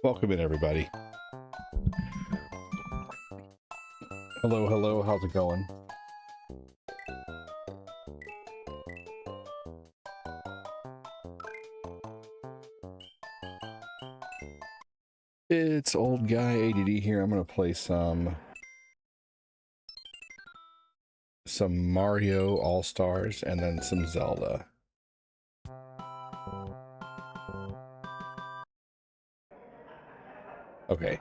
Welcome in, everybody. Hello, hello, how's it going? It's old guy ADD here. I'm gonna play some Mario All-Stars and then some Zelda. Okay,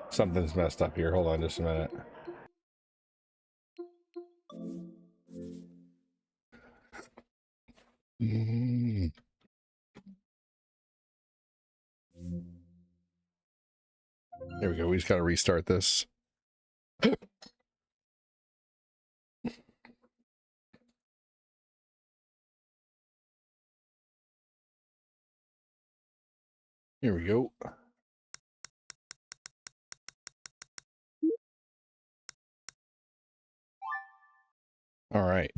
something's messed up here. Hold on just a minute. There we go. We just gotta restart this. Here we go. All right.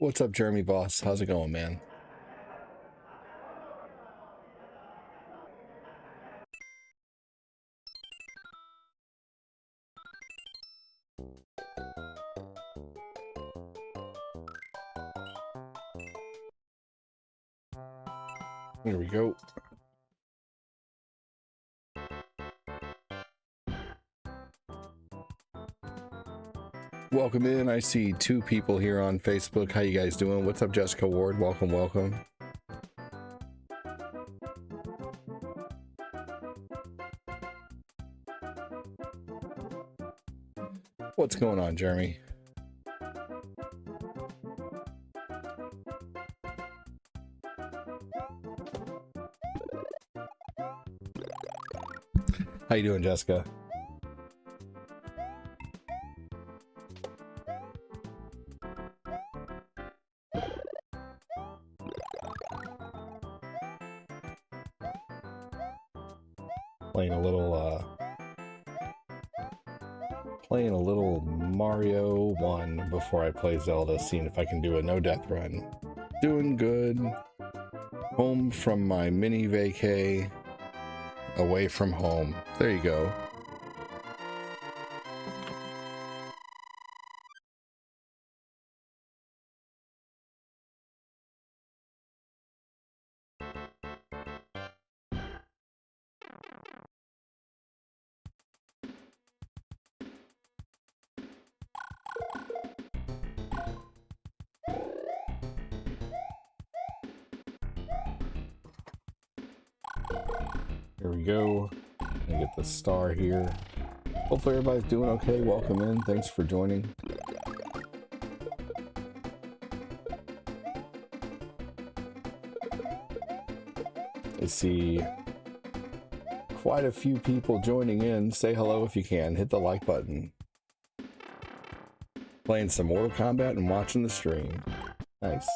What's up, Jeremy Boss? How's it going, man? Here we go. Welcome in. I see 2 people here on Facebook. How you guys doing? What's up, Jessica Ward? Welcome, welcome. What's going on, Jeremy? How you doing, Jessica? Playing a little Mario 1 before I play Zelda, seeing if I can do a no-death run. Doing good. Home from my mini vacay. Away from home. There you go. Here we go. Gonna get the star here. Hopefully everybody's doing okay. Welcome in. Thanks for joining. I see quite a few people joining in. Say hello if you can. Hit the like button. Playing some Mortal Kombat and watching the stream. Nice.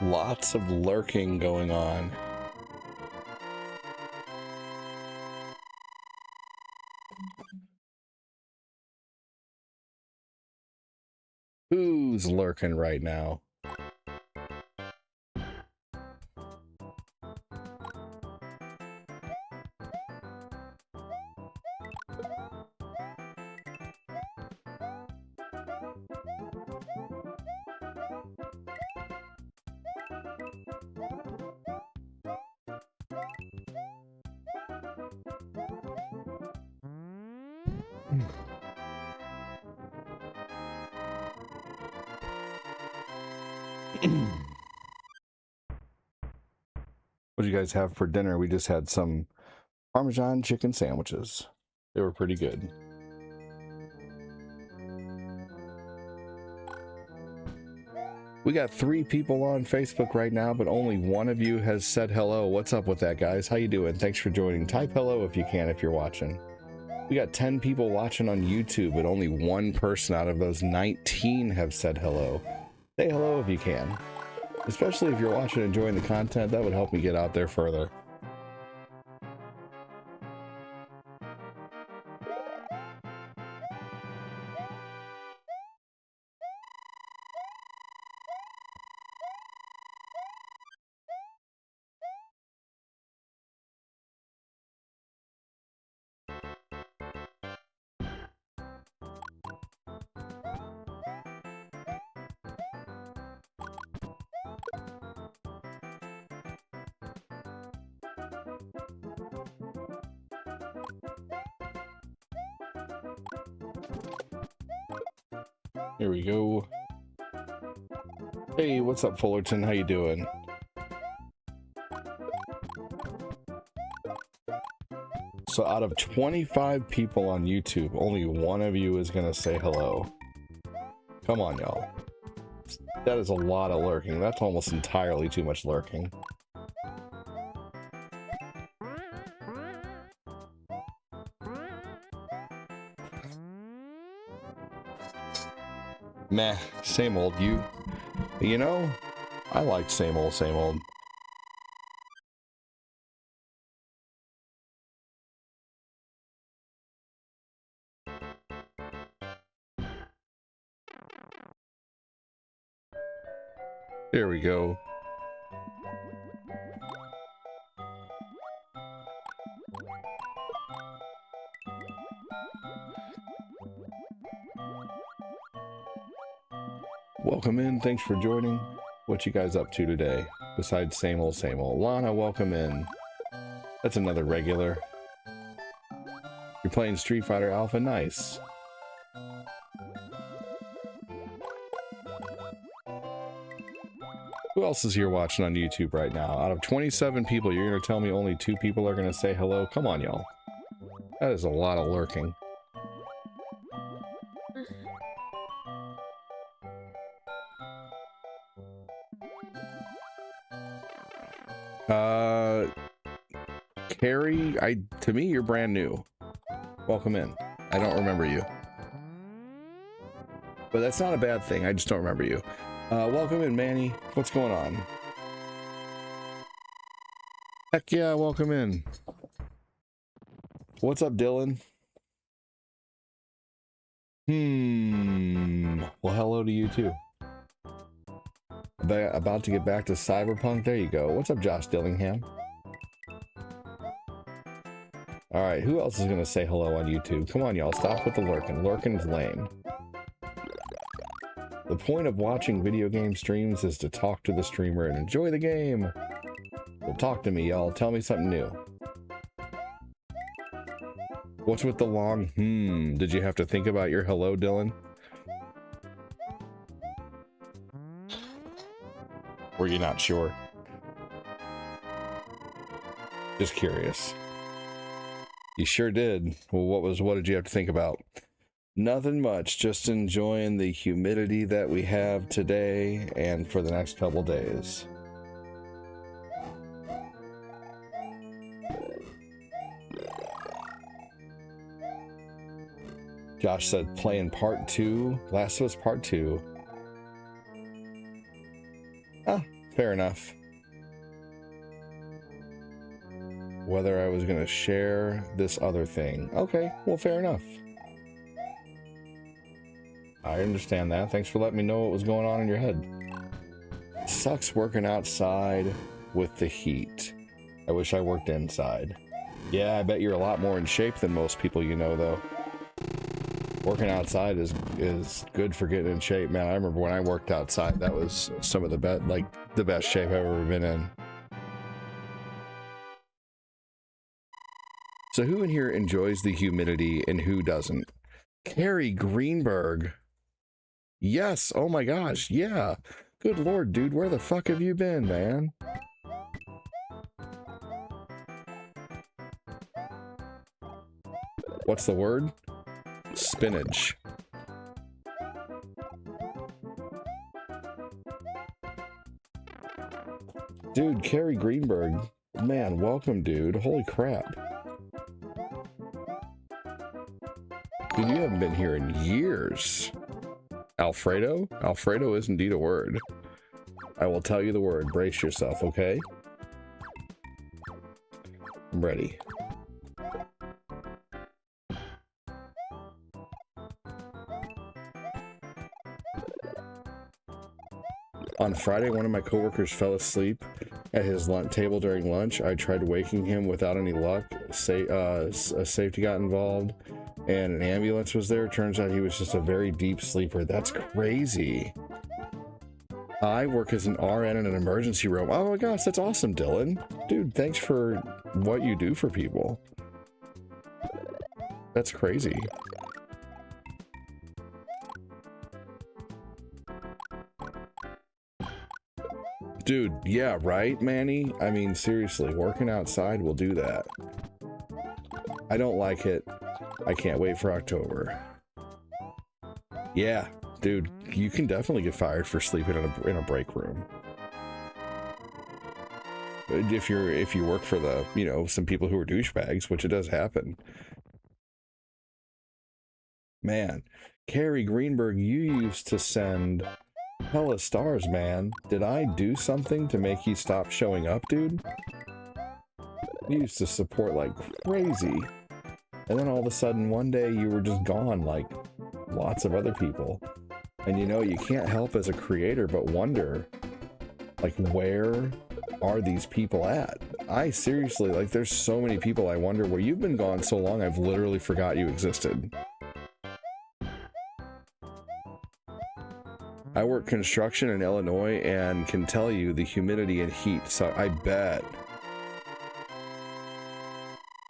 Lots of lurking going on. Who's lurking right now? What did you guys have for dinner? We just had some Parmesan chicken sandwiches. They were pretty good. We got 3 people on Facebook right now, but only one of you has said hello. What's up with that, guys? How you doing? Thanks for joining. Type hello if you can, if you're watching. We got 10 people watching on YouTube, but only 1 person out of those 19 have said hello. Say hello if you can. Especially if you're watching and enjoying the content, that would help me get out there further. Here we go. Hey, what's up, Fullerton? How you doing? So out of 25 people on YouTube, only one of you is going to say hello. Come on, y'all. That is a lot of lurking. That's almost entirely too much lurking. Meh, same old. You know, I like same old, same old. There we go. Welcome in. Thanks for joining. What you guys up to today? Besides same old, same old. Lana, welcome in. That's another regular. You're playing Street Fighter Alpha. Nice. Who else is here watching on YouTube right now? Out of 27 people, you're going to tell me only 2 people are going to say hello? Come on, y'all. That is a lot of lurking. Carrie, to me, you're brand new. Welcome in. I don't remember you. But that's not a bad thing. I just don't remember you. Welcome in, Manny. What's going on? Heck yeah, welcome in. What's up, Dylan? Well, hello to you too. About to get back to Cyberpunk. There you go. What's up, Josh Dillingham? All right, who else is gonna say hello on YouTube? Come on, y'all. Stop with the lurking. Lurking is lame. The point of watching video game streams is to talk to the streamer and enjoy the game. Well, talk to me, y'all. Tell me something new. What's with the long Did you have to think about your hello, Dylan? Were you not sure? Just curious. You sure did. Well, what did you have to think about? Nothing much, just enjoying the humidity that we have today and for the next couple days. Josh said playing part 2. Last of Us part 2. Ah, fair enough. Whether I was going to share this other thing. Okay, well, fair enough. I understand that. Thanks for letting me know what was going on in your head. It sucks working outside with the heat. I wish I worked inside. Yeah, I bet you're a lot more in shape than most people you know, though. Working outside is good for getting in shape, man. I remember when I worked outside, that was some of the best shape I've ever been in. So who in here enjoys the humidity and who doesn't? Carrie Greenberg. Yes, oh my gosh, yeah. Good lord, dude, where the fuck have you been, man? What's the word? Spinach. Dude, Carrie Greenberg. Man, welcome, dude. Holy crap. Dude, you haven't been here in years. Alfredo? Alfredo is indeed a word. I will tell you the word. Brace yourself, okay? I'm ready. On Friday, one of my coworkers fell asleep at his table during lunch. I tried waking him without any luck. A safety got involved and an ambulance was there. Turns out he was just a very deep sleeper. That's crazy. I work as an RN in an emergency room. Oh my gosh, that's awesome, Dylan. Dude, thanks for what you do for people. That's crazy. Dude, yeah, right, Manny? I mean, seriously, working outside will do that. I don't like it. I can't wait for October. Yeah, dude, you can definitely get fired for sleeping in a break room. If you work for the, you know, some people who are douchebags, which it does happen. Man, Carrie Greenberg, you used to send hella stars, man. Did I do something to make you stop showing up, dude? You used to support like crazy. And then all of a sudden, one day you were just gone like lots of other people. And you know, you can't help as a creator but wonder, like, where are these people at? I seriously, like, there's so many people I wonder where you've been gone so long, I've literally forgot you existed. I work construction in Illinois and can tell you the humidity and heat, so I bet.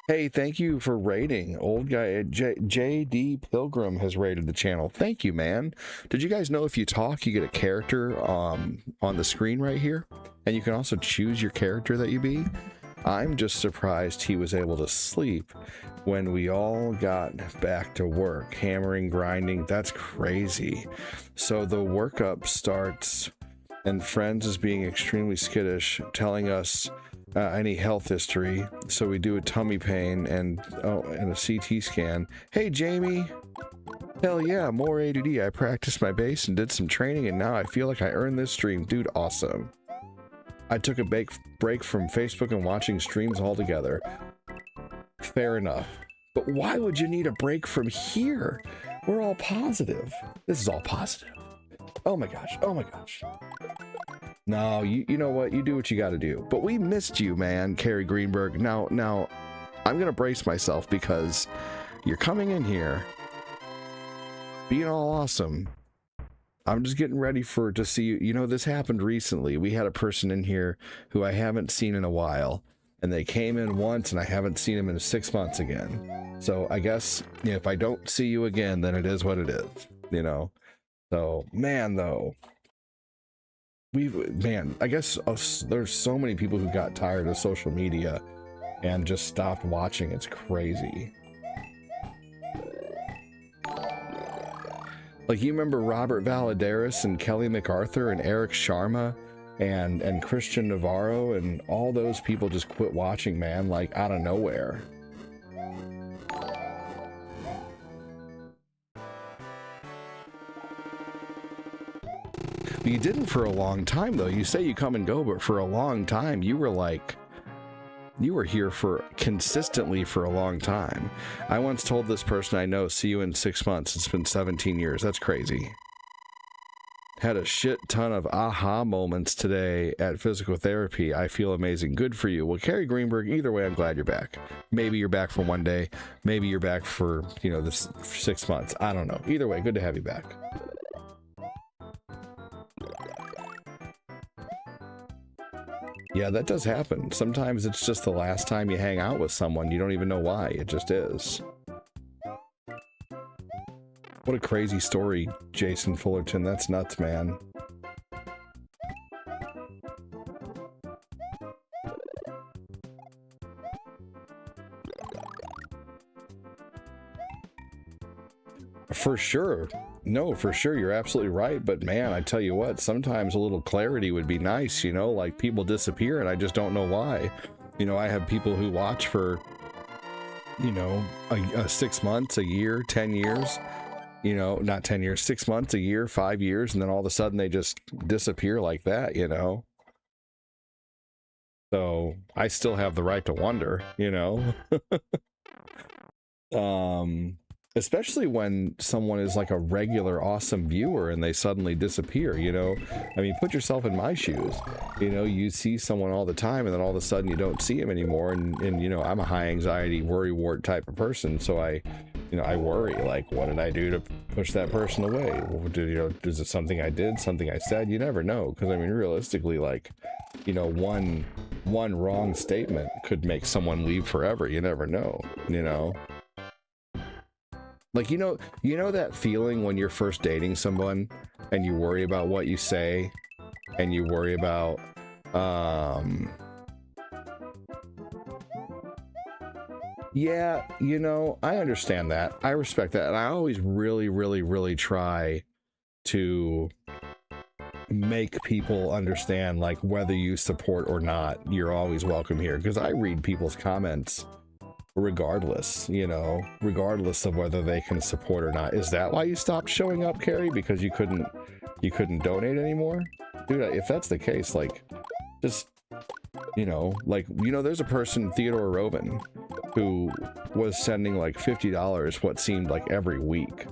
Hey, thank you for rating. Old guy JD Pilgrim has rated the channel. Thank you, man. Did you guys know if you talk, you get a character on the screen right here? And you can also choose your character that you be. I'm just surprised he was able to sleep when we all got back to work. Hammering, grinding, that's crazy. So the workup starts and Friends is being extremely skittish, telling us any health history. So we do a tummy pain and a CT scan. Hey, Jamie. Hell yeah, more ADD. I practiced my bass and did some training, and now I feel like I earned this stream. Dude, awesome. I took a break from Facebook and watching streams altogether. Fair enough. But why would you need a break from here? We're all positive. This is all positive. Oh my gosh. Oh my gosh. No, you know what? You do what you got to do. But we missed you, man, Carrie Greenberg. Now, I'm going to brace myself because you're coming in here being all awesome. I'm just getting ready to see you. You know, this happened recently. We had a person in here who I haven't seen in a while, and they came in once, and I haven't seen them in 6 months again. So I guess, you know, if I don't see you again, then it is what it is, you know? So, man, though, I guess there's so many people who got tired of social media and just stopped watching. It's crazy. Like, you remember Robert Valadares and Kelly MacArthur and Eric Sharma and Christian Navarro, and all those people just quit watching, man, like out of nowhere. But you didn't for a long time, though. You say you come and go, but for a long time, you were here consistently for a long time. I once told this person I know, see you in 6 months. It's been 17 years. That's crazy. Had a shit ton of aha moments today at physical therapy. I feel amazing. Good for you. Well, Carrie Greenberg, either way, I'm glad you're back. Maybe you're back for one day. Maybe you're back for, you know, this 6 months. I don't know. Either way, good to have you back. Yeah, that does happen. Sometimes it's just the last time you hang out with someone. You don't even know why. It just is. What a crazy story, Jason Fullerton. That's nuts, man. For sure. No, for sure. You're absolutely right. But man, I tell you what, sometimes a little clarity would be nice, you know, like people disappear and I just don't know why. You know, I have people who watch for, you know, 6 months, a year, 10 years, you know, not 10 years, 6 months, a year, 5 years. And then all of a sudden they just disappear like that, you know? So I still have the right to wonder, you know? Especially when someone is like a regular awesome viewer and they suddenly disappear, you know? I mean, put yourself in my shoes. You know, you see someone all the time and then all of a sudden you don't see him anymore. And you know, I'm a high anxiety, worry wart type of person. So I worry, like, what did I do to push that person away? Is it something I did, something I said? You never know. Because I mean, realistically, like, you know, one wrong statement could make someone leave forever. You never know, you know? Like, you know that feeling when you're first dating someone and you worry about what you say and you worry about Yeah, you know, I understand that. I respect that. And I always really try to make people understand, like, whether you support or not, you're always welcome here. Because I read people's comments regardless, you know, regardless of whether they can support or not. Is that why you stopped showing up, Carrie? Because you couldn't donate anymore? Dude, if that's the case, like, just, you know, like, you know, there's a person, Theodore Robin, who was sending like $50 what seemed like every week,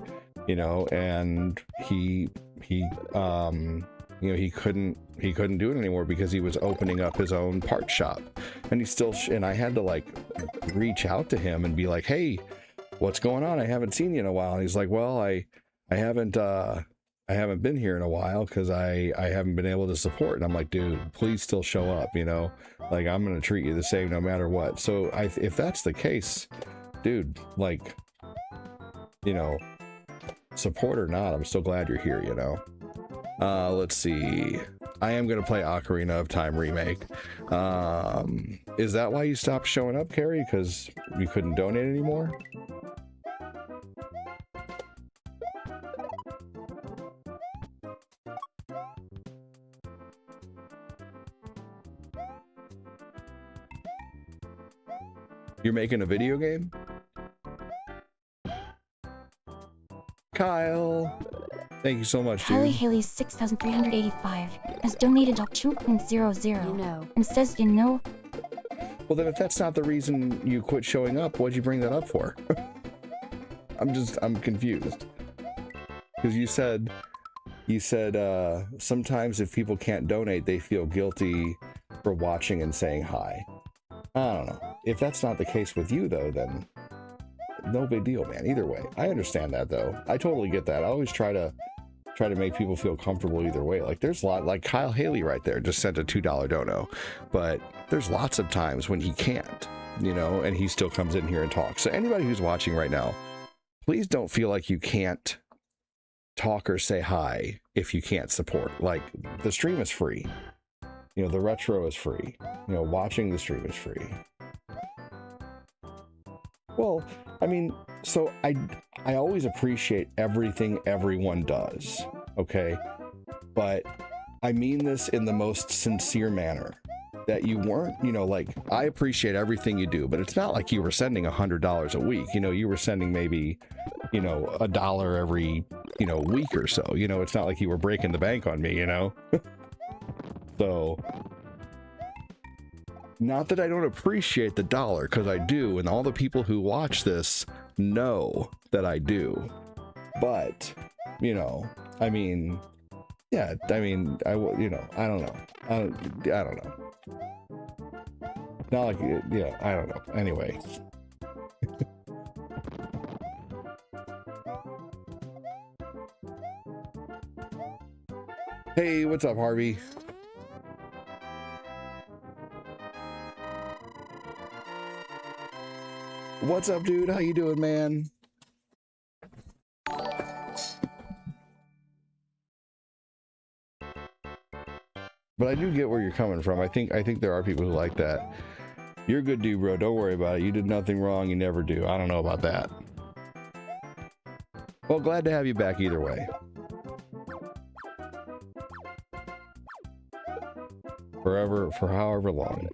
you know, and he you know, he couldn't do it anymore because he was opening up his own part shop. And he still and I had to like reach out to him and be like, hey, what's going on? I haven't seen you in a while. And he's like, well, I haven't been here in a while because I haven't been able to support. And I'm like, dude, please still show up, you know, like, I'm gonna treat you the same no matter what. So if that's the case, dude, like, you know, support or not, I'm still glad you're here, you know. Let's see, I am gonna play Ocarina of Time remake. Is that why you stopped showing up, Carrie? Because you couldn't donate anymore? You're making a video game? Kyle, thank you so much, dude. Haley 6385 has donated up 2.00, you know, and says, you know. Well, then if that's not the reason you quit showing up, what'd you bring that up for? I'm confused. Because you said sometimes if people can't donate, they feel guilty for watching and saying hi. I don't know. If that's not the case with you, though, then no big deal, man. Either way, I understand that, though. I totally get that. I always try to make people feel comfortable either way. Like, there's a lot, like Kyle Haley right there just sent a $2 dono, but there's lots of times when he can't, you know, and he still comes in here and talks. So anybody who's watching right now, please don't feel like you can't talk or say hi if you can't support. Like, the stream is free. You know, the retro is free. You know, watching the stream is free. Well, I mean, so I always appreciate everything everyone does, okay? But I mean this in the most sincere manner. That you weren't, you know, like, I appreciate everything you do, but it's not like you were sending $100 a week. You know, you were sending maybe, you know, $1 every, you know, week or so. You know, it's not like you were breaking the bank on me, you know? So, not that I don't appreciate the dollar, because I do, and all the people who watch this know that I do. But, you know, I mean, yeah, I mean, you know, I don't know. I don't know. Not like, yeah, I don't know. Anyway. Hey, what's up, Harvey? What's up, dude? How you doing, man? But I do get where you're coming from. I think there are people who like that. You're a good dude, bro. Don't worry about it. You did nothing wrong. You never do. I don't know about that. Well, glad to have you back either way. Forever, for however long.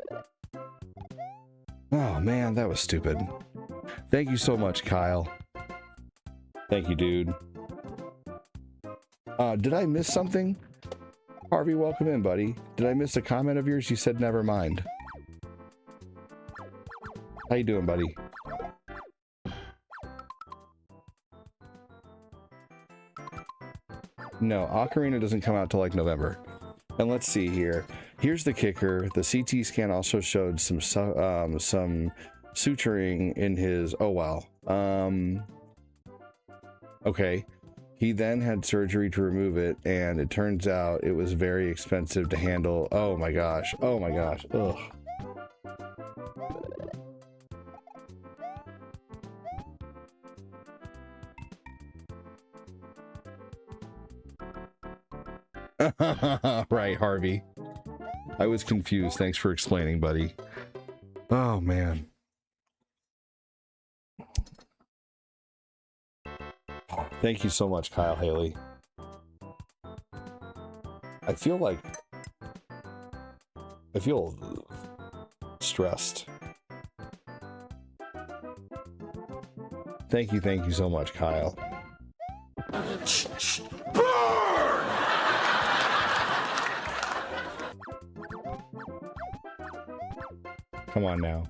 Oh, man, that was stupid. Thank you so much, Kyle. Thank you, dude. Did I miss something? Harvey, welcome in, buddy. Did I miss a comment of yours? You said never mind. How you doing, buddy? No, Ocarina doesn't come out till like November. And let's see here. Here's the kicker. The CT scan also showed some suturing in his... Oh, wow. Okay. He then had surgery to remove it, and it turns out it was very expensive to handle. Oh, my gosh. Oh, my gosh. Ugh. Right, Harvey. I was confused. Thanks for explaining, buddy. Oh, man. Thank you so much, Kyle Haley. I feel stressed. Thank you so much, Kyle. Burn! Come on now.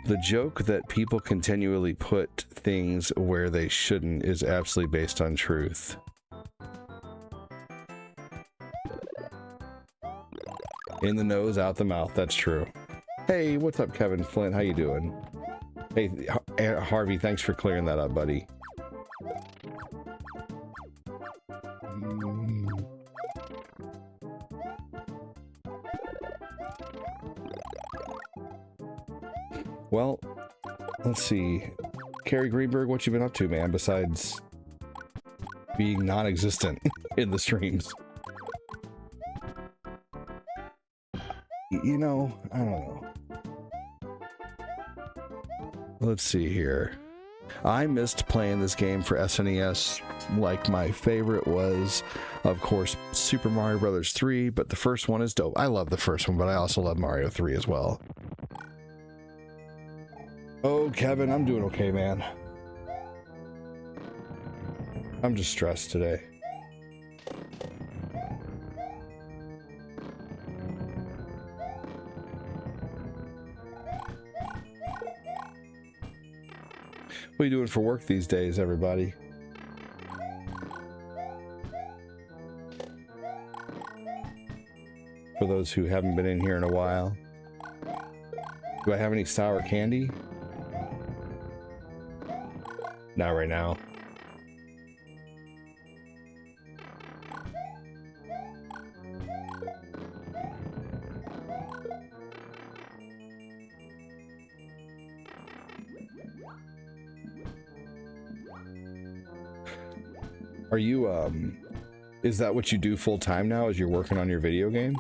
The joke that people continually put things where they shouldn't is absolutely based on truth. In the nose, out the mouth. That's true. Hey, what's up, Kevin Flint? How you doing? Hey, Harvey, thanks for clearing that up, buddy. Well, let's see. Carrie Greenberg, what you been up to, man, besides being non-existent in the streams? You know, I don't know. Let's see here. I missed playing this game for SNES. Like, my favorite was, of course, Super Mario Brothers 3, but the first one is dope. I love the first one, but I also love Mario 3 as well. Oh, Kevin, I'm doing okay, man. I'm just stressed today. What are you doing for work these days, everybody? For those who haven't been in here in a while. Do I have any sour candy? Not right now. Are you, is that what you do full time now, is you're working on your video game?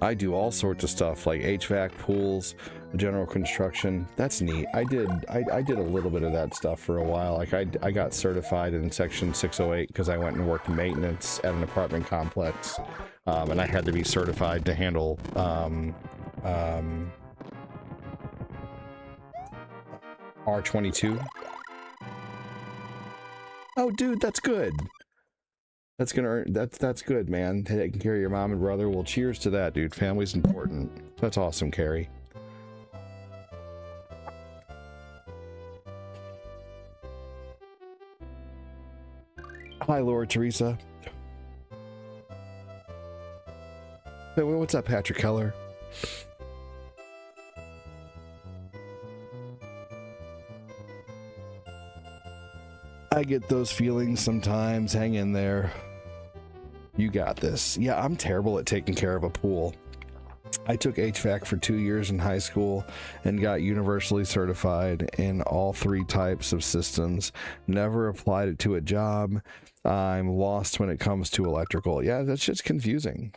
I do all sorts of stuff like HVAC, pools, general construction. That's neat. I did a little bit of that stuff for a while. Like I got certified in section 608 because I went and worked maintenance at an apartment complex, and I had to be certified to handle R22. Oh, dude, that's good. That's gonna earn, that's good, man. Taking care of your mom and brother. Well, cheers to that, dude. Family's important. That's awesome, Carrie. Hi, Laura Teresa. Hey, what's up, Patrick Keller? I get those feelings sometimes. Hang in there. You got this. Yeah, I'm terrible at taking care of a pool. I took HVAC for 2 years in high school and got universally certified in all 3 types of systems. Never applied it to a job. I'm lost when it comes to electrical. Yeah, that's just confusing.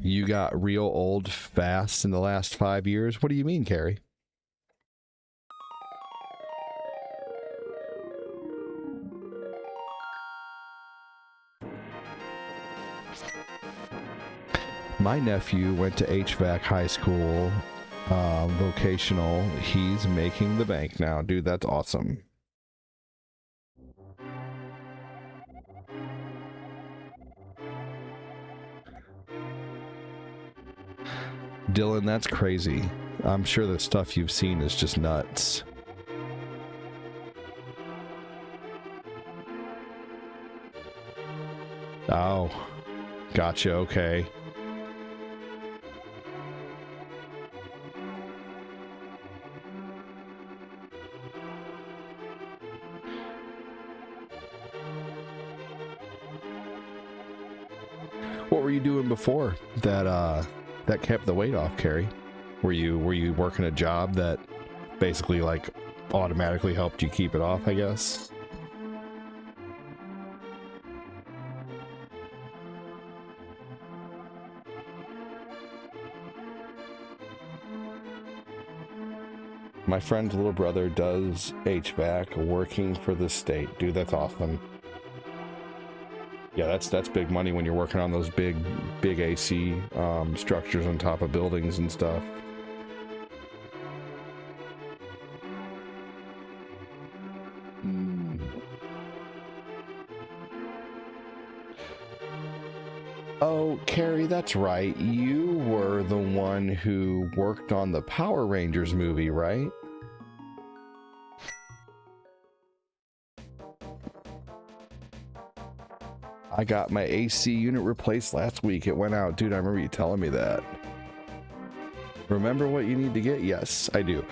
You got real old fast in the last 5 years? What do you mean, Carrie? My nephew went to HVAC high school, vocational. He's making the bank now. Dude, that's awesome. Dylan, that's crazy. I'm sure the stuff you've seen is just nuts. Oh, gotcha, okay. What were you doing before that kept the weight off, Carrie? Were you working a job that basically like automatically helped you keep it off, I guess? My friend's little brother does HVAC working for the state. Dude, that's awesome. Yeah, that's big money when you're working on those big AC structures on top of buildings and stuff. Oh, Carrie, that's right. You were the one who worked on the Power Rangers movie, right? I got my AC unit replaced last week. It went out. Dude, I remember you telling me that. Remember what you need to get? Yes, I do.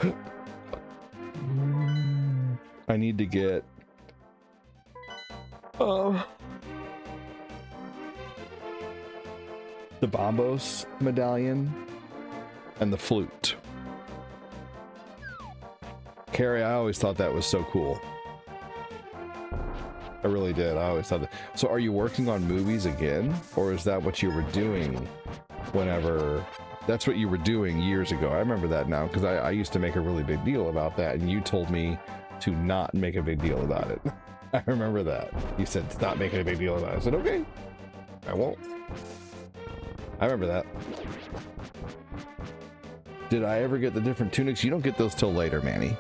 I need to get... the Bombos medallion and the flute. Carrie, I always thought that was so cool. I really did. I always thought that. So are you working on movies again? Or is that what you were doing whenever... That's what you were doing years ago. I remember that now because I used to make a really big deal about that and you told me to not make a big deal about it. I remember that. You said stop making a big deal about it. I said, okay, I won't. I remember that. Did I ever get the different tunics? You don't get those till later, Manny.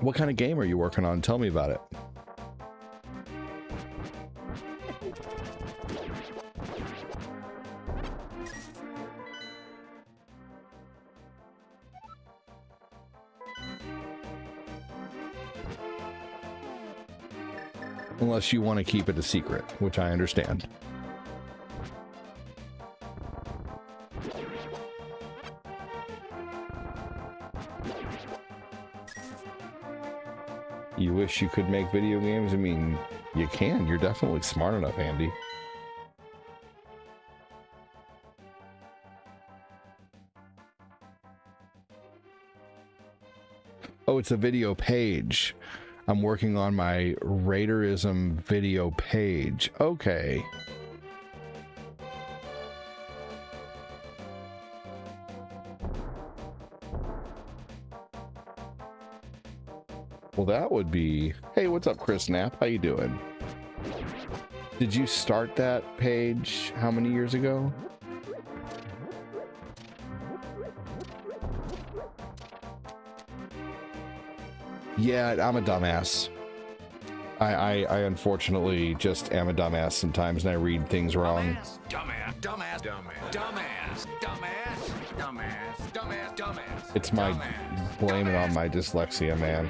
What kind of game are you working on? Tell me about it. Unless you want to keep it a secret, which I understand. You wish you could make video games? I mean, you can. You're definitely smart enough, Andy. Oh, it's a video page. I'm working on my Raiderism video page. Okay. Well, that would be... Hey, what's up, Chris Knapp? How you doing? Did you start that page how many years ago? Yeah, I'm a dumbass. I unfortunately just am a dumbass sometimes and I read things wrong. Dumbass. It's my... Blame it on my dyslexia, man.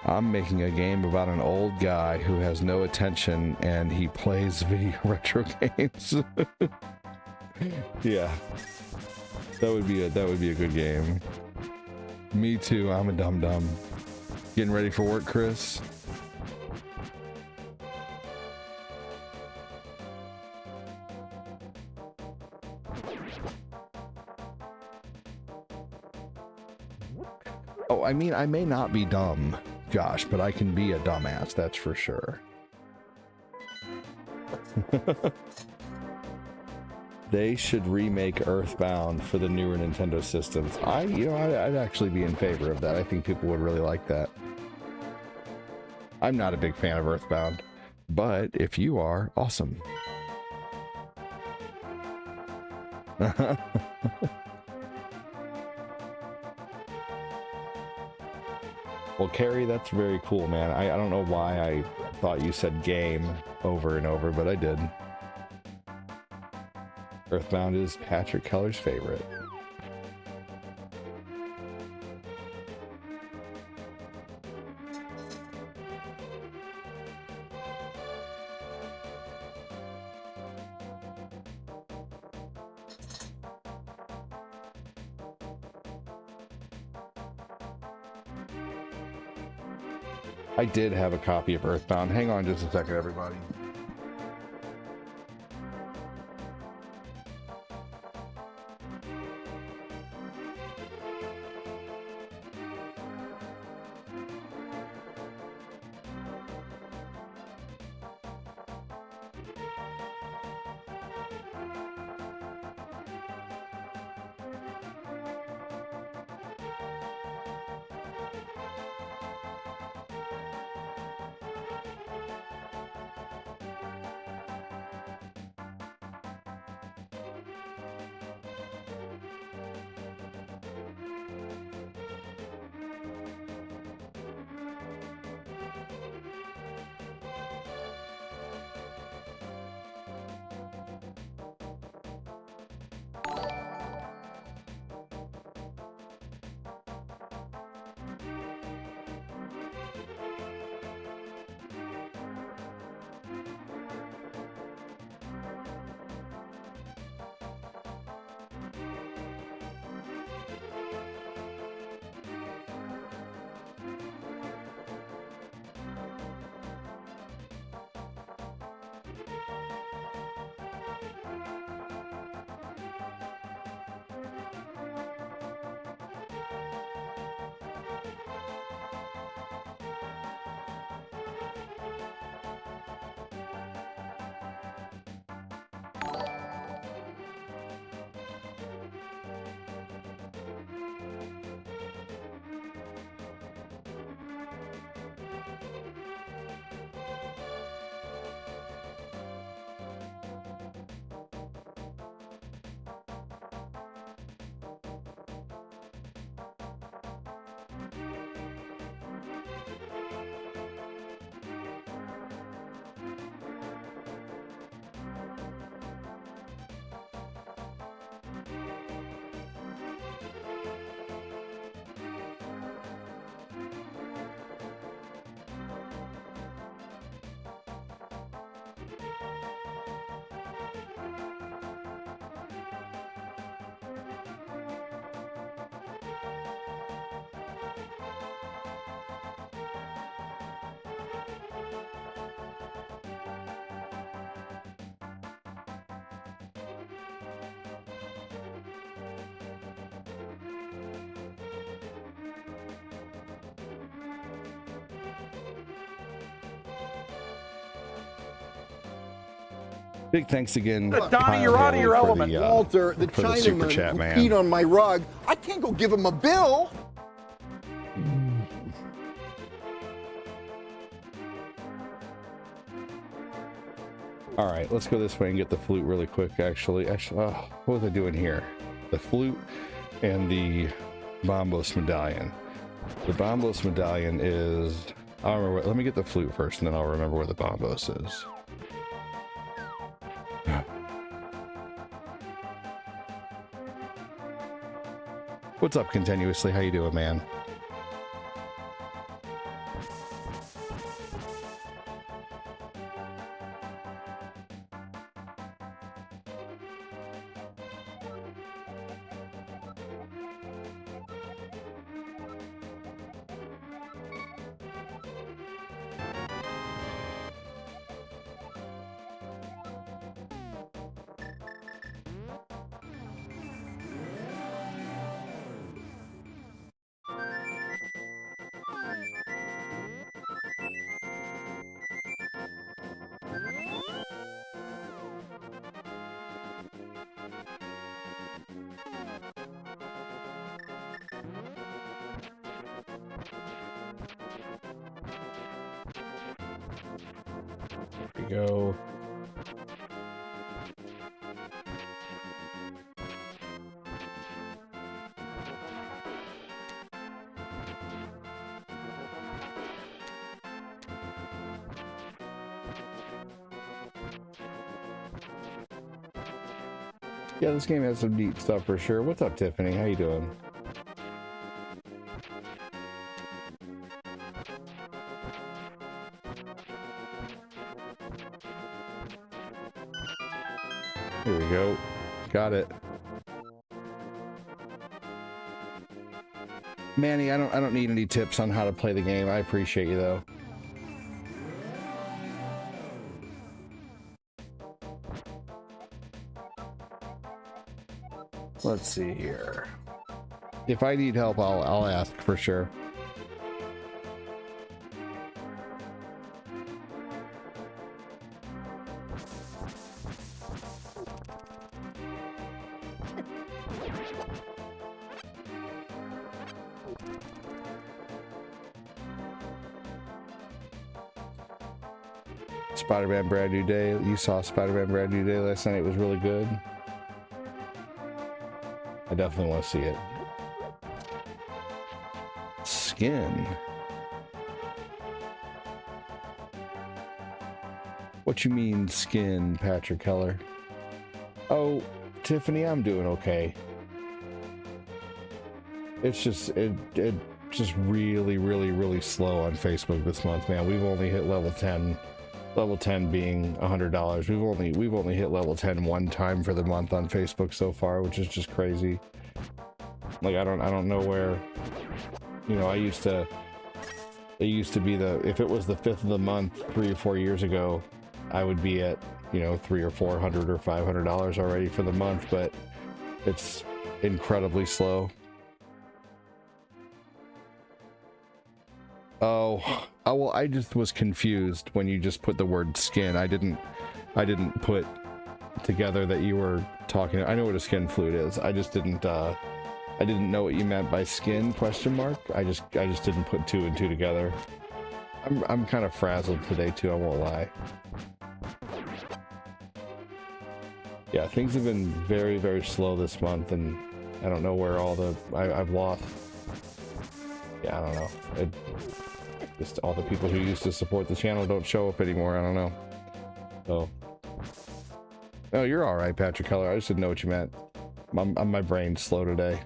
I'm making a game about an old guy who has no attention and he plays video retro games. Yeah. That would be a good game. Me too, I'm a dum-dum. Getting ready for work, Chris? Oh, I mean, I may not be dumb, Josh, but I can be a dumbass, that's for sure. They should remake Earthbound for the newer Nintendo systems. I'd actually be in favor of that. I think people would really like that. I'm not a big fan of Earthbound, but if you are, awesome. Well, Carrie, that's very cool, man. I don't know why I thought you said game over and over, but I did. Earthbound is Patrick Keller's favorite. I did have a copy of Earthbound. Hang on just a second, everybody. Big thanks again, Donnie, you're out of your element. Walter, the for the super Chinaman chat, who man. peed on my rug. I can't go give him a bill. All right, let's go this way and get the flute really quick. Actually, what was I doing here? The flute and the Bombos medallion. The Bombos medallion is, I don't remember. Let me get the flute first, and then I'll remember where the Bombos is. What's up, Continuously? How you doing, man? There we go. Yeah, this game has some neat stuff for sure. What's up, Tiffany? How you doing? Here we go. Got it. Manny, I don't need any tips on how to play the game. I appreciate you though. Let's see here. If I need help, I'll ask for sure. Spider-Man Brand New Day. You saw Spider-Man Brand New Day last night. It was really good. I definitely want to see it. Skin. What you mean skin, Patrick Keller? Oh, Tiffany, I'm doing okay. It's just it just really slow on Facebook this month, man. We've only hit level 10. Level 10 being $100. We've only hit level 10 one time for the month on Facebook so far, which is just crazy. Like I don't know where, you know, it used to be if it was the 5th of the month 3 or 4 years ago, I would be at, you know, $300 or $400 or $500 already for the month, but it's incredibly slow. Oh, well, I just was confused when you just put the word skin. I didn't put together that you were talking. I know what a skin flute is. I just didn't know what you meant by skin question mark. I just didn't put 2 and 2 together. I'm kind of frazzled today too, I won't lie. Yeah, things have been very slow this month, and I don't know where all the I've lost. Yeah, I don't know. Just all the people who used to support the channel don't show up anymore. I don't know. So, oh, you're all right, Patrick Keller. I just didn't know what you meant. My brain's slow today.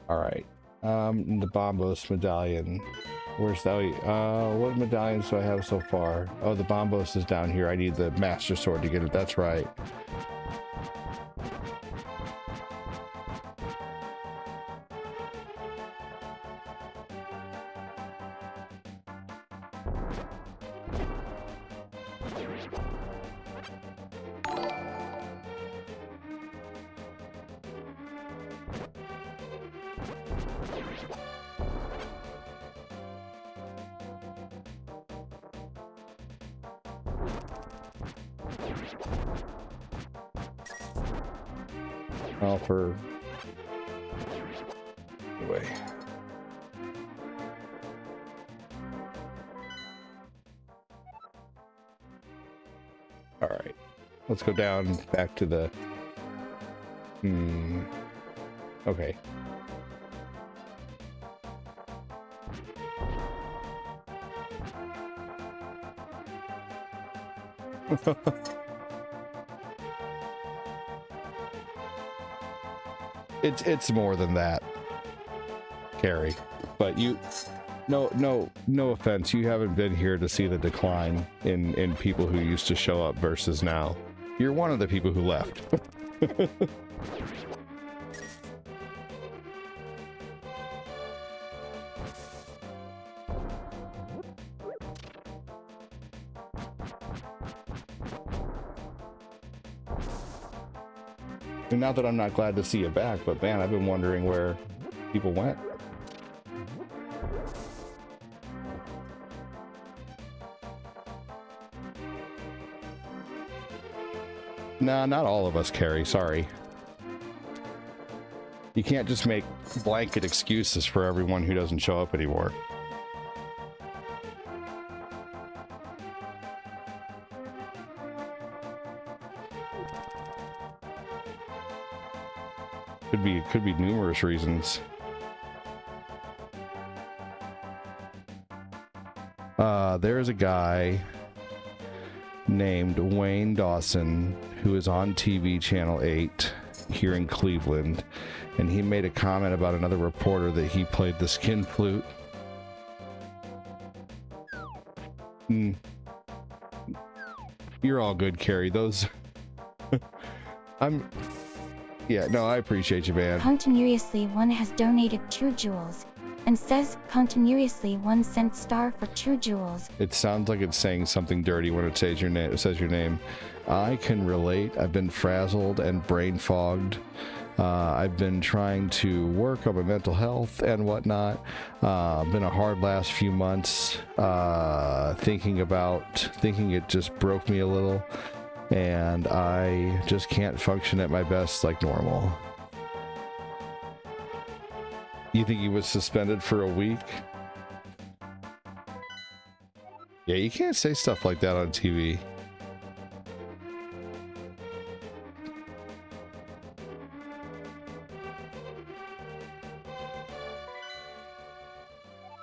All right. The Bombos medallion. Where's that? What medallions do I have so far? Oh, the Bombos is down here. I need the Master Sword to get it. That's right. For anyway, all right, let's go down back to the okay. It's more than that, Carrie, but no offense, you haven't been here to see the decline in people who used to show up versus now. You're one of the people who left. And not that I'm not glad to see you back, but man, I've been wondering where people went. Nah, not all of us, Carrie, sorry. You can't just make blanket excuses for everyone who doesn't show up anymore. Could be numerous reasons. There's a guy named Wayne Dawson who is on TV Channel 8 here in Cleveland, and he made a comment about another reporter that he played the skin flute. You're all good, Carrie. Those yeah, no, I appreciate you, man. Continuously one has donated 2 jewels and says continuously 1 cent star for 2 jewels. It sounds like it's saying something dirty when it says your name. It says your name. I can relate. I've been frazzled and brain fogged. I've been trying to work on my mental health and whatnot. Been a hard last few months. Thinking it just broke me a little, and I just can't function at my best like normal. You think he was suspended for a week? Yeah, you can't say stuff like that on TV.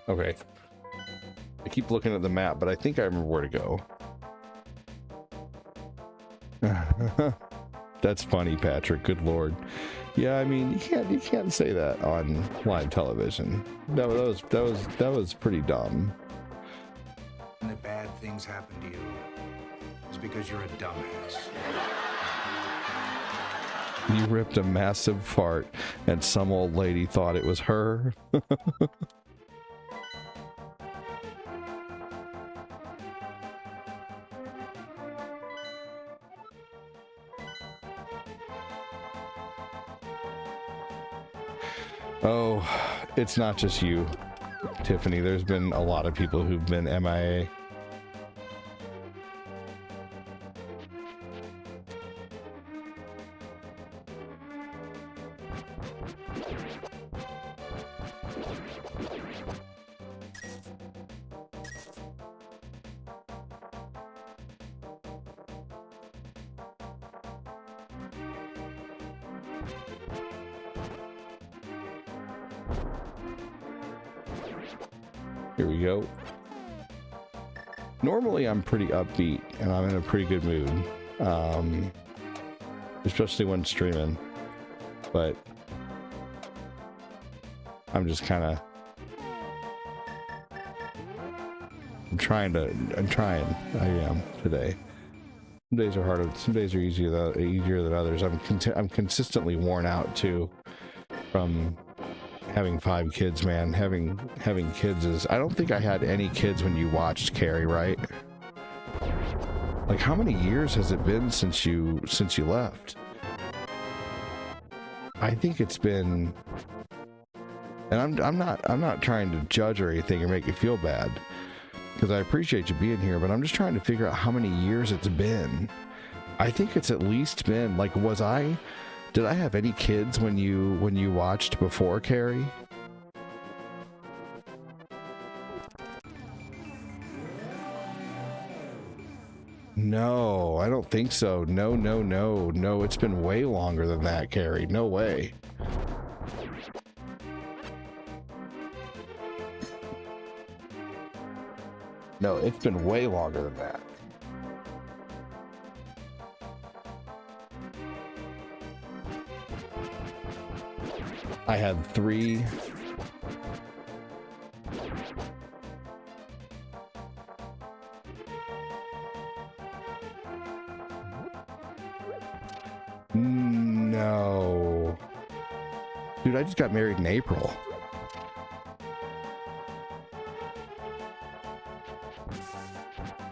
Okay. I keep looking at the map, but I think I remember where to go. That's funny, Patrick. Good Lord. Yeah, I mean, you can't say that on live television. That was pretty dumb. When the bad things happen to you, it's because you're a dumbass. You ripped a massive fart, and some old lady thought it was her. Oh, it's not just you, Tiffany. There's been a lot of people who've been MIA. Here we go. Normally I'm pretty upbeat and I'm in a pretty good mood, especially when streaming, but I'm just kind of I am today. Some days are harder, some days are easier than others. I'm consistently worn out too from having 5 kids, man. Having kids is, I don't think I had any kids when you watched, Carrie, right? Like, how many years has it been since you left? I think it's been, and I'm not trying to judge or anything or make you feel bad, because I appreciate you being here, but I'm just trying to figure out how many years it's been. I think it's at least been, like, did I have any kids when you watched before, Carrie? No, I don't think so. No, it's been way longer than that, Carrie. No way. No, it's been way longer than that. I had 3. No. Dude, I just got married in April.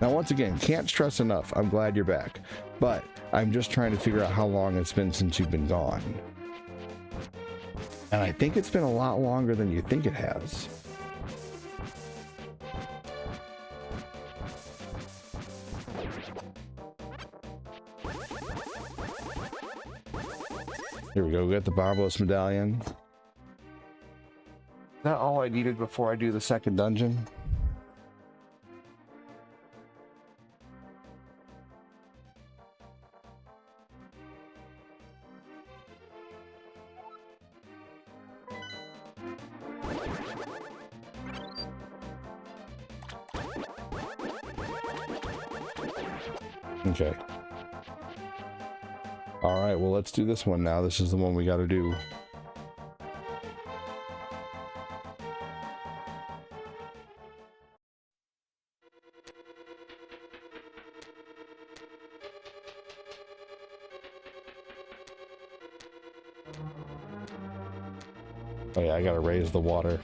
Now, once again, can't stress enough, I'm glad you're back. But I'm just trying to figure out how long it's been since you've been gone. And I think it's been a lot longer than you think it has. Here we go. We got the Barbaros medallion. Is that all I needed before I do the second dungeon? Okay. All right, well, let's do this one now. This is the one we got to do. Oh yeah, I gotta raise the water.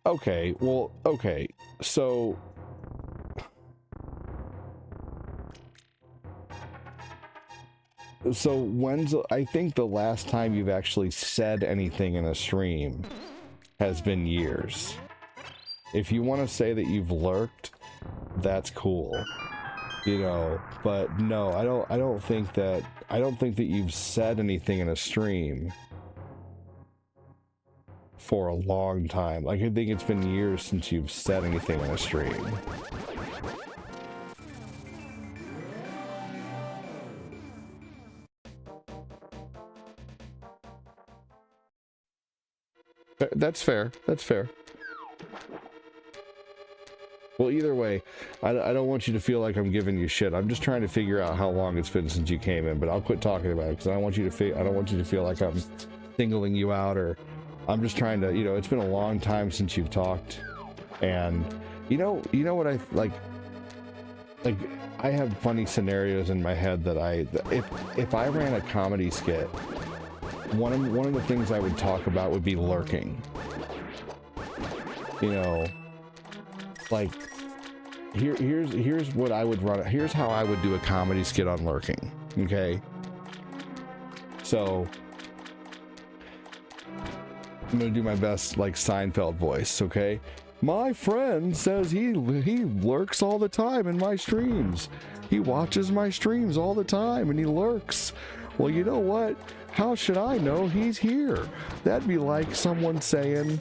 Okay, well, okay, so when's, I think the last time you've actually said anything in a stream has been years. If you want to say that you've lurked, that's cool, you know, but no, I don't think that you've said anything in a stream for a long time. Like, I think it's been years since you've said anything in a stream. That's fair. That's fair. Well, either way, I don't want you to feel like I'm giving you shit. I'm just trying to figure out how long it's been since you came in, but I'll quit talking about it because I don't want you to feel like I'm singling you out, or I'm just trying to, you know, it's been a long time since you've talked. And you know what I like I have funny scenarios in my head that if I ran a comedy skit, one of the things I would talk about would be lurking. You know, like here's what I would run. Here's how I would do a comedy skit on lurking. Okay, so I'm gonna do my best like Seinfeld voice. Okay, my friend says he lurks all the time in my streams. He watches my streams all the time and he lurks. Well, you know what? How should I know he's here? That'd be like someone saying,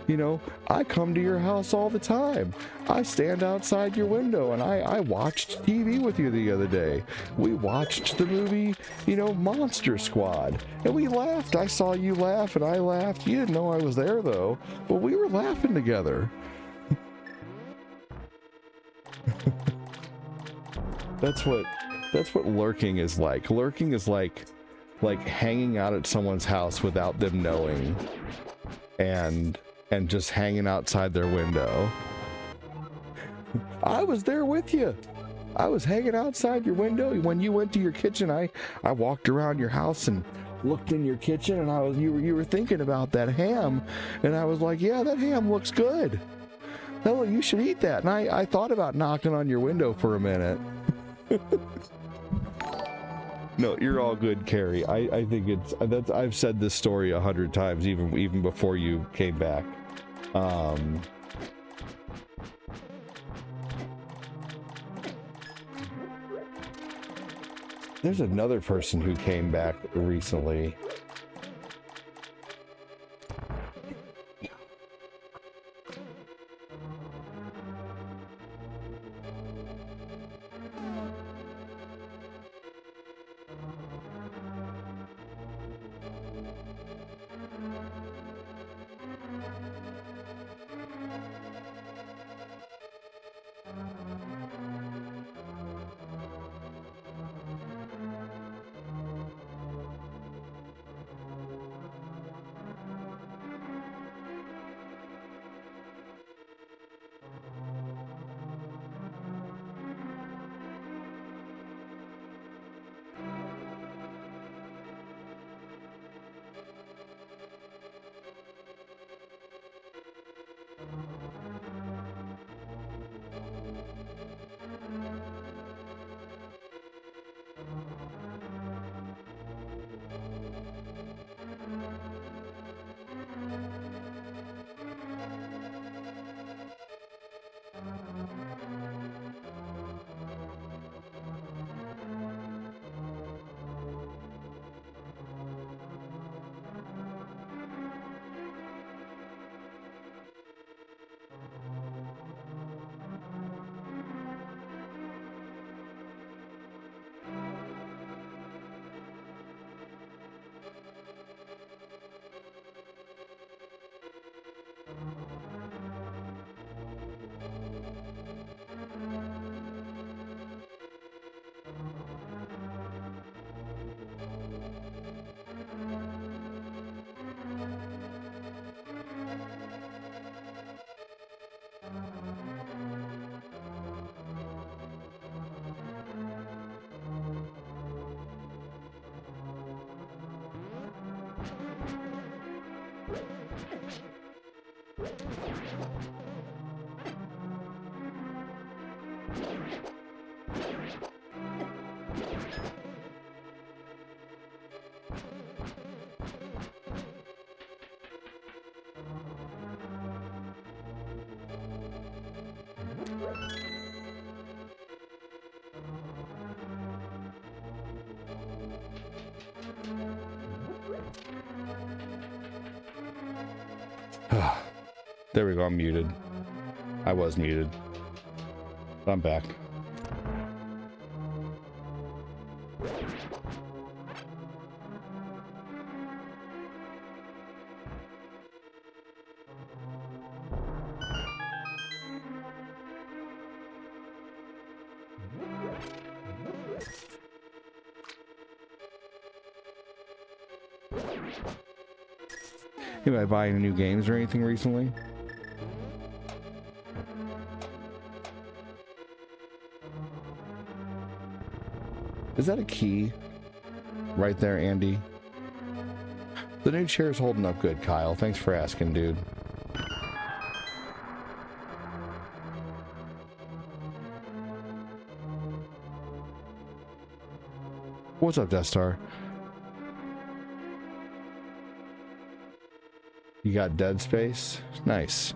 you know, I come to your house all the time. I stand outside your window and I watched TV with you the other day. We watched the movie, you know, Monster Squad, and we laughed. I saw you laugh and I laughed. You didn't know I was there though, but we were laughing together. That's what lurking is like. Lurking is like hanging out at someone's house without them knowing, and just hanging outside their window. I was there with you. I was hanging outside your window when you went to your kitchen. I walked around your house and looked in your kitchen, and you were thinking about that ham, and I was like, yeah, that ham looks good. Hell, you should eat that. And I thought about knocking on your window for a minute. No, you're all good, Carrie. I think I've said this story 100 times, even before you came back. There's another person who came back recently. There we go, I'm muted. I was muted. I'm back. Am I buying new games or anything recently? Is that a key? Right there, Andy. The new chair's holding up good, Kyle. Thanks for asking, dude. What's up, Death Star? You got Dead Space? Nice.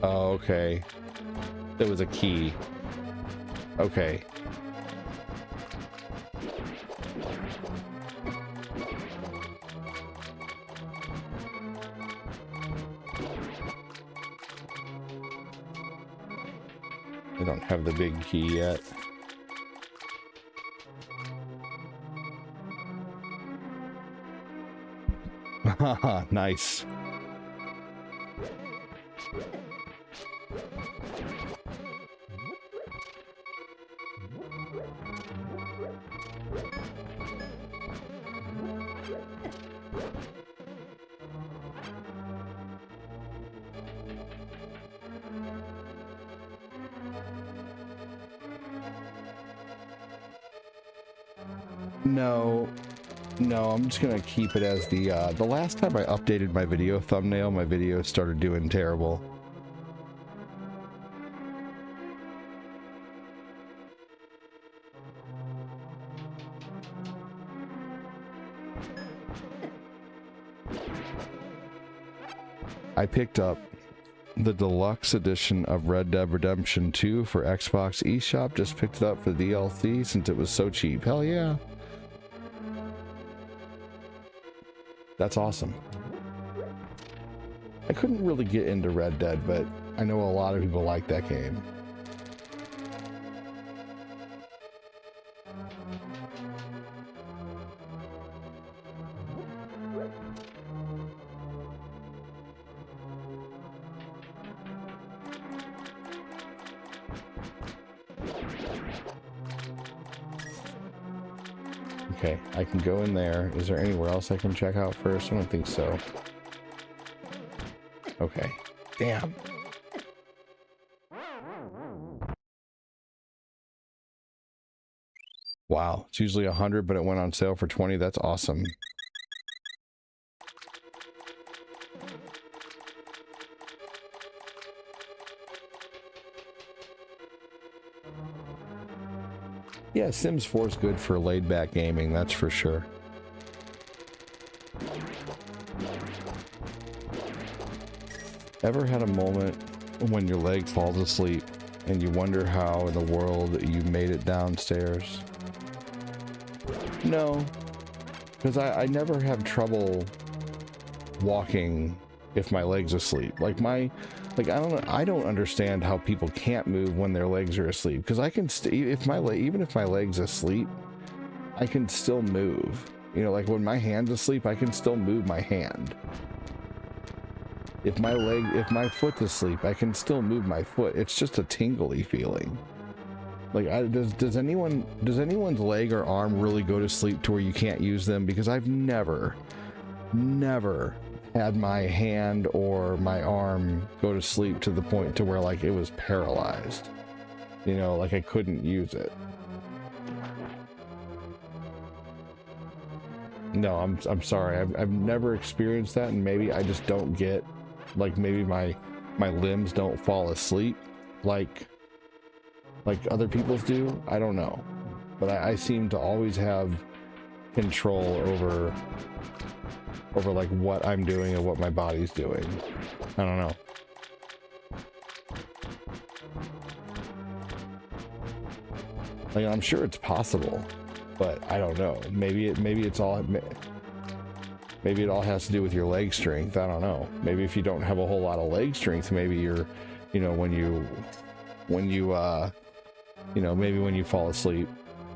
Oh, okay. There was a key. Okay. I don't have the big key yet. Haha, nice. No, I'm just gonna keep it as the last time I updated my video thumbnail, my video started doing terrible. I picked up the deluxe edition of Red Dead Redemption 2 for Xbox eShop. Just picked it up for the DLC since it was so cheap. Hell yeah. That's awesome. I couldn't really get into Red Dead, but I know a lot of people like that game. Okay, I can go in there. Is there anywhere else I can check out first? I don't think so. Okay. Damn. Wow, it's usually 100, but it went on sale for 20. That's awesome. Yeah, Sims 4 is good for laid-back gaming, that's for sure. Ever had a moment when your leg falls asleep and you wonder how in the world you made it downstairs? No, because I never have trouble walking if my leg's asleep. I don't understand how people can't move when their legs are asleep, because I can even if my leg's asleep, I can still move. You know, like when my hand's asleep, I can still move my hand. If my foot's asleep, I can still move my foot. It's just a tingly feeling. Like, does anyone's leg or arm really go to sleep to where you can't use them? Because I've never had my hand or my arm go to sleep to the point to where like it was paralyzed. You know, like I couldn't use it. No, I'm sorry. I've never experienced that, and maybe I just don't get, like, maybe my limbs don't fall asleep like other people's do. I don't know, but I seem to always have control over like what I'm doing and what my body's doing. I don't know. Like, I'm sure it's possible, but I don't know. Maybe it all has to do with your leg strength. I don't know. Maybe if you don't have a whole lot of leg strength, maybe you're, you know, when you maybe when you fall asleep,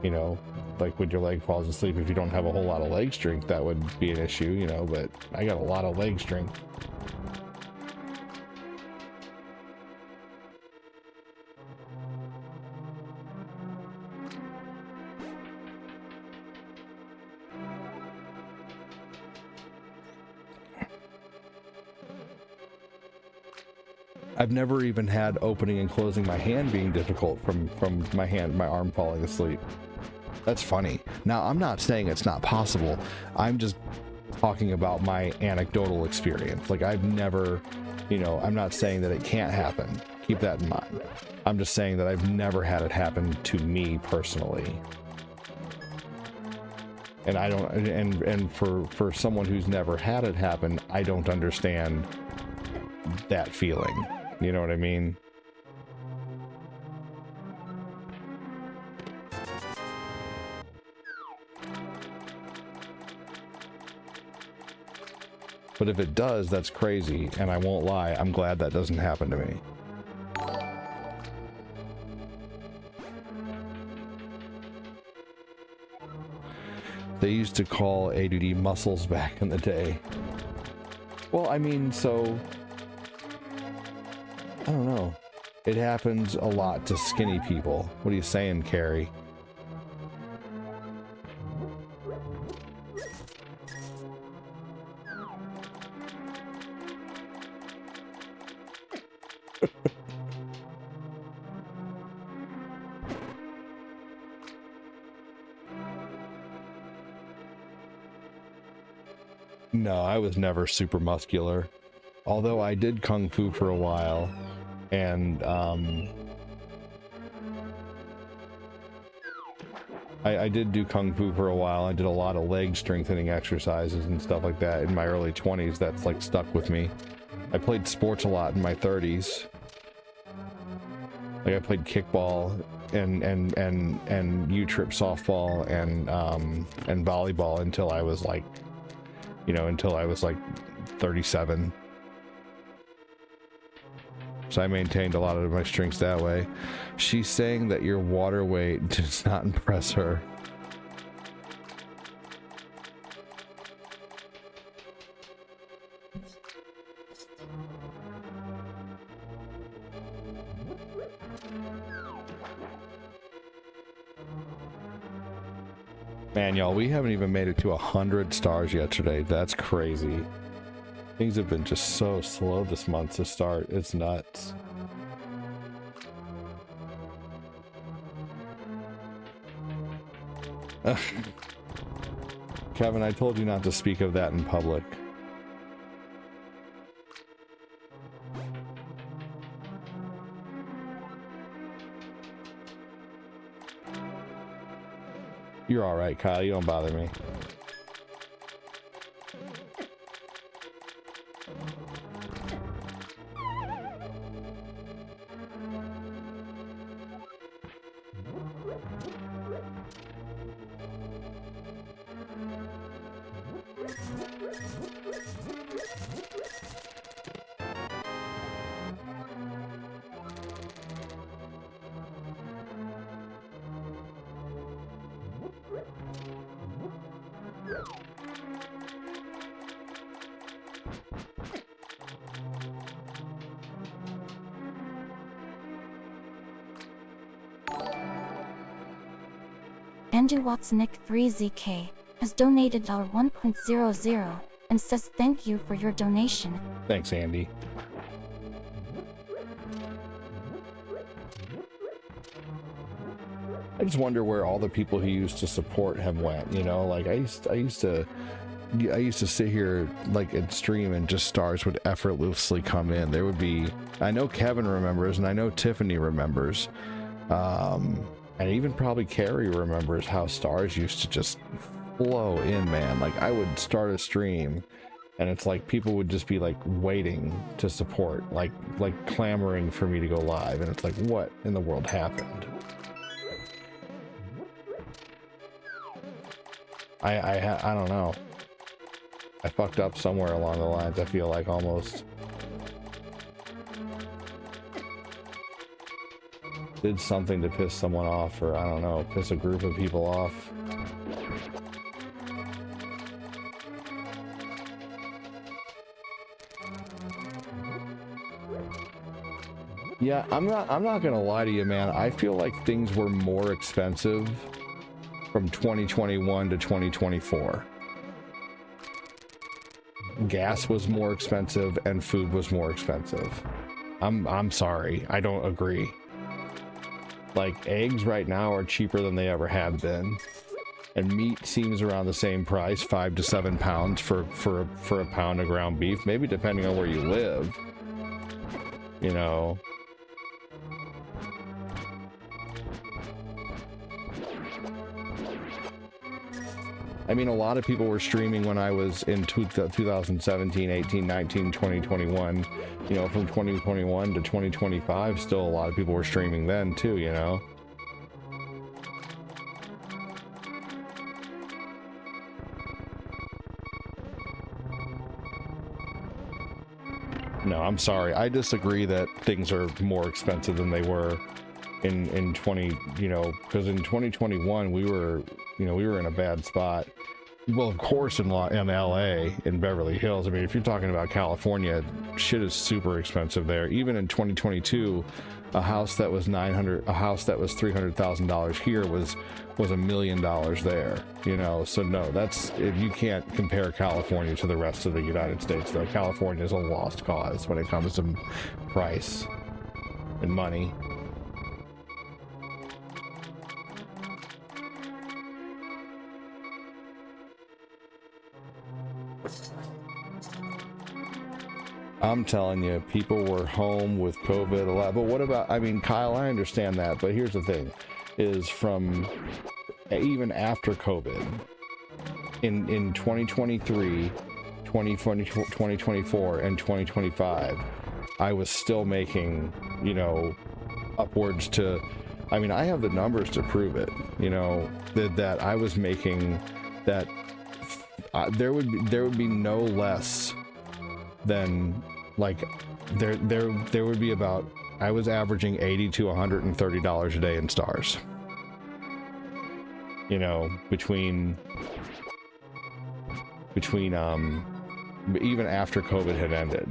you know, like when your leg falls asleep, if you don't have a whole lot of leg strength, that would be an issue, you know, but I got a lot of leg strength. I've never even had opening and closing my hand being difficult from my arm falling asleep. That's funny. Now, I'm not saying it's not possible. I'm just talking about my anecdotal experience. Like, I've never, you know, I'm not saying that it can't happen. Keep that in mind. I'm just saying that I've never had it happen to me personally. And I don't, and for someone who's never had it happen, I don't understand that feeling. You know what I mean? But if it does, that's crazy, and I won't lie, I'm glad that doesn't happen to me. They used to call ADD muscles back in the day. Well, I mean, so I don't know. It happens a lot to skinny people. What are you saying, Carrie? No, I was never super muscular. Although I did kung fu for a while, and I did do kung fu for a while. I did a lot of leg strengthening exercises and stuff like that in my early 20s. That's like stuck with me. I played sports a lot in my 30s. Like I played kickball and U-trip softball and volleyball until I was like, you know, until I was like 37. So I maintained a lot of my strengths that way. She's saying that your water weight does not impress her. Man, y'all, we haven't even made it to 100 stars yet today. That's crazy. Things have been just so slow this month to start. It's nuts. Kevin, I told you not to speak of that in public. You're all right, Kyle. You don't bother me. AnduWatsNick3ZK has donated $1.00 and says thank you for your donation. Thanks, Andy. I just wonder where all the people who used to support him went, you know? Like I used to sit here like and stream and just stars would effortlessly come in. There would be, I know Kevin remembers and I know Tiffany remembers, and even probably Carrie remembers how stars used to just flow in, man. Like I would start a stream and it's like people would just be like waiting to support, like clamoring for me to go live, and it's like, what in the world happened? I don't know. I fucked up somewhere along the lines, I feel like, almost. Did something to piss someone off, or I don't know, piss a group of people off. Yeah, I'm not gonna lie to you, man. I feel like things were more expensive from 2021 to 2024. Gas was more expensive and food was more expensive. I'm sorry, I don't agree. Like eggs right now are cheaper than they ever have been, and meat seems around the same price, 5 to 7 pounds for a pound of ground beef, maybe depending on where you live, you know. I mean, a lot of people were streaming when I was in 2017, 18, 19, 2021, you know, from 2021 to 2025, still a lot of people were streaming then too, you know. No, I'm sorry. I disagree that things are more expensive than they were in 20, you know, because in 2021 we were in a bad spot. Well, of course, in LA, in Beverly Hills. I mean, if you're talking about California, shit is super expensive there. Even in 2022, a house that was $300,000 here was $1 million there, you know. So no, you can't compare California to the rest of the United States, though. California is a lost cause when it comes to price and money. I'm telling you, people were home with COVID a lot. But what about, I mean, Kyle, I understand that, but here's the thing, is from even after COVID, in 2023, 2020, 2024, and 2025, I was still making, you know, upwards to, I mean, I have the numbers to prove it, you know, that I was making that, there would be no less than, like, there would be about, I was averaging $80 to $130 a day in stars, you know, between even after COVID had ended.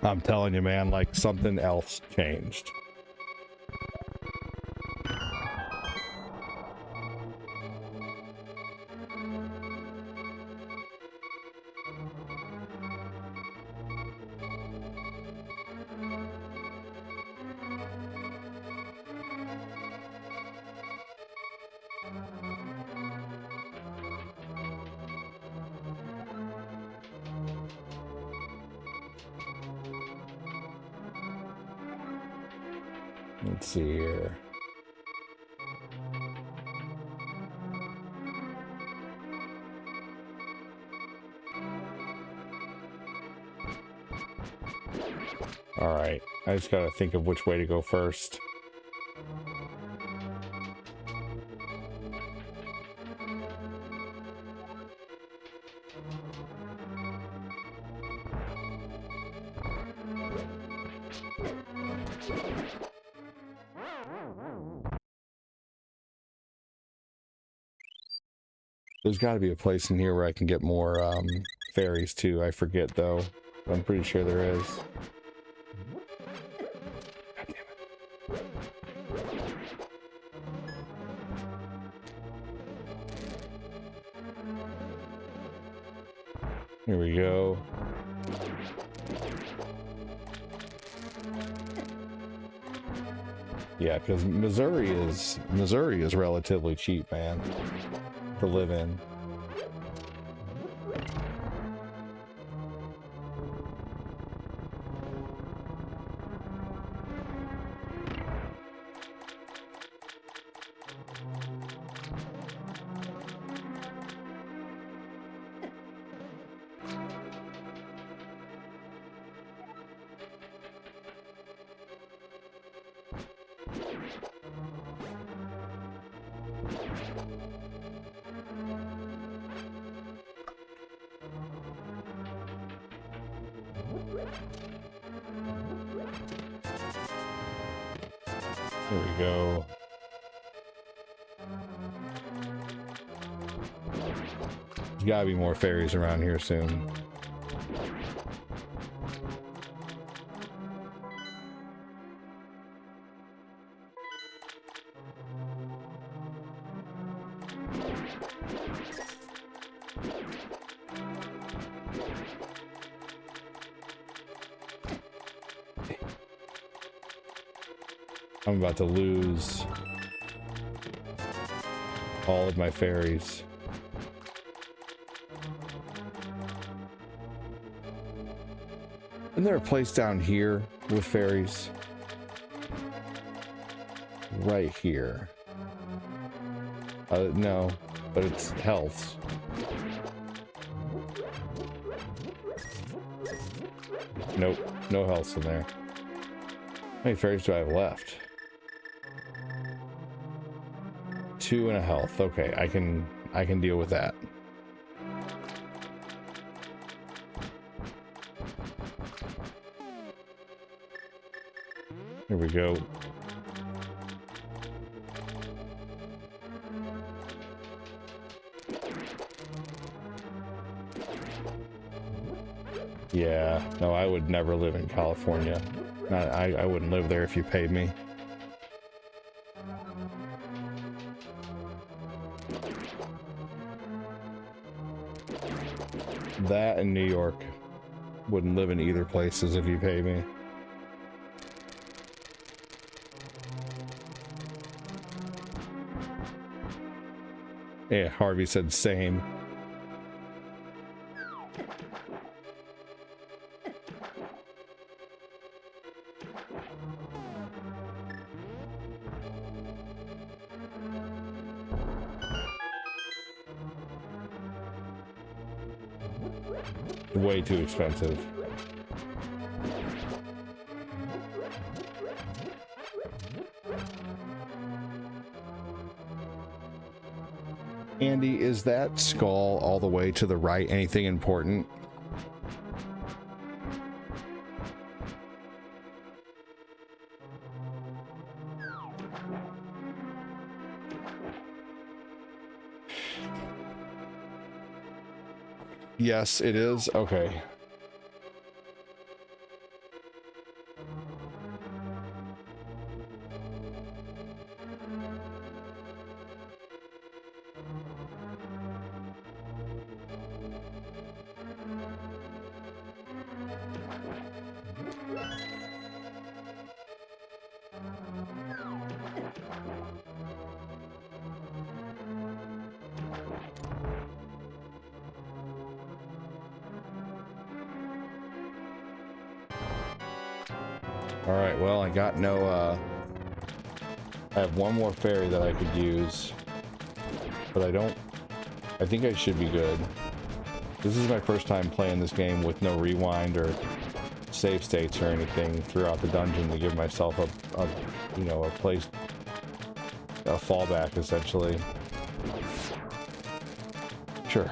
I'm telling you, man, like something else changed. Let's see here. All right, I just gotta think of which way to go first. There's got to be a place in here where I can get more fairies too. I forget though. I'm pretty sure there is. God damn it. Here we go. Yeah, because Missouri is relatively cheap, man, to live in. There we go. There's gotta be more ferries around here soon. I'm about to lose all of my ferries. Isn't there a place down here with ferries? Right here. No, but it's health. Nope, no health in there. How many ferries do I have left? 2 and a health. Okay, I can deal with that. Here we go. Yeah, no, I would never live in California. I wouldn't live there if you paid me. That and New York. Wouldn't live in either places if you pay me. Yeah, Harvey said same. Way too expensive. Andy, is that skull all the way to the right anything important? Yes, it is. Okay. All right, well, I got no, I have one more ferry that I could use, but I think I should be good. This is my first time playing this game with no rewind or save states or anything throughout the dungeon to give myself a you know, a place, a fallback, essentially. Sure.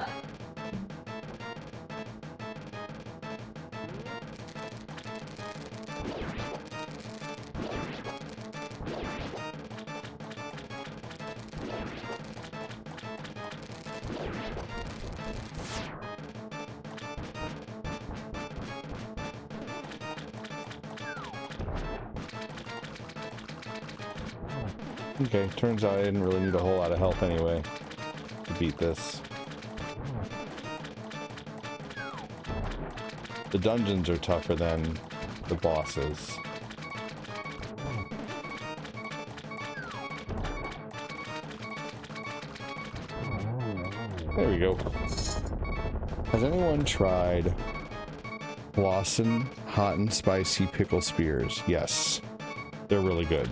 Okay, turns out I didn't really need a whole lot of health anyway to beat this. The dungeons are tougher than the bosses. There we go. Has anyone tried Lawson hot and spicy pickle spears? Yes, they're really good.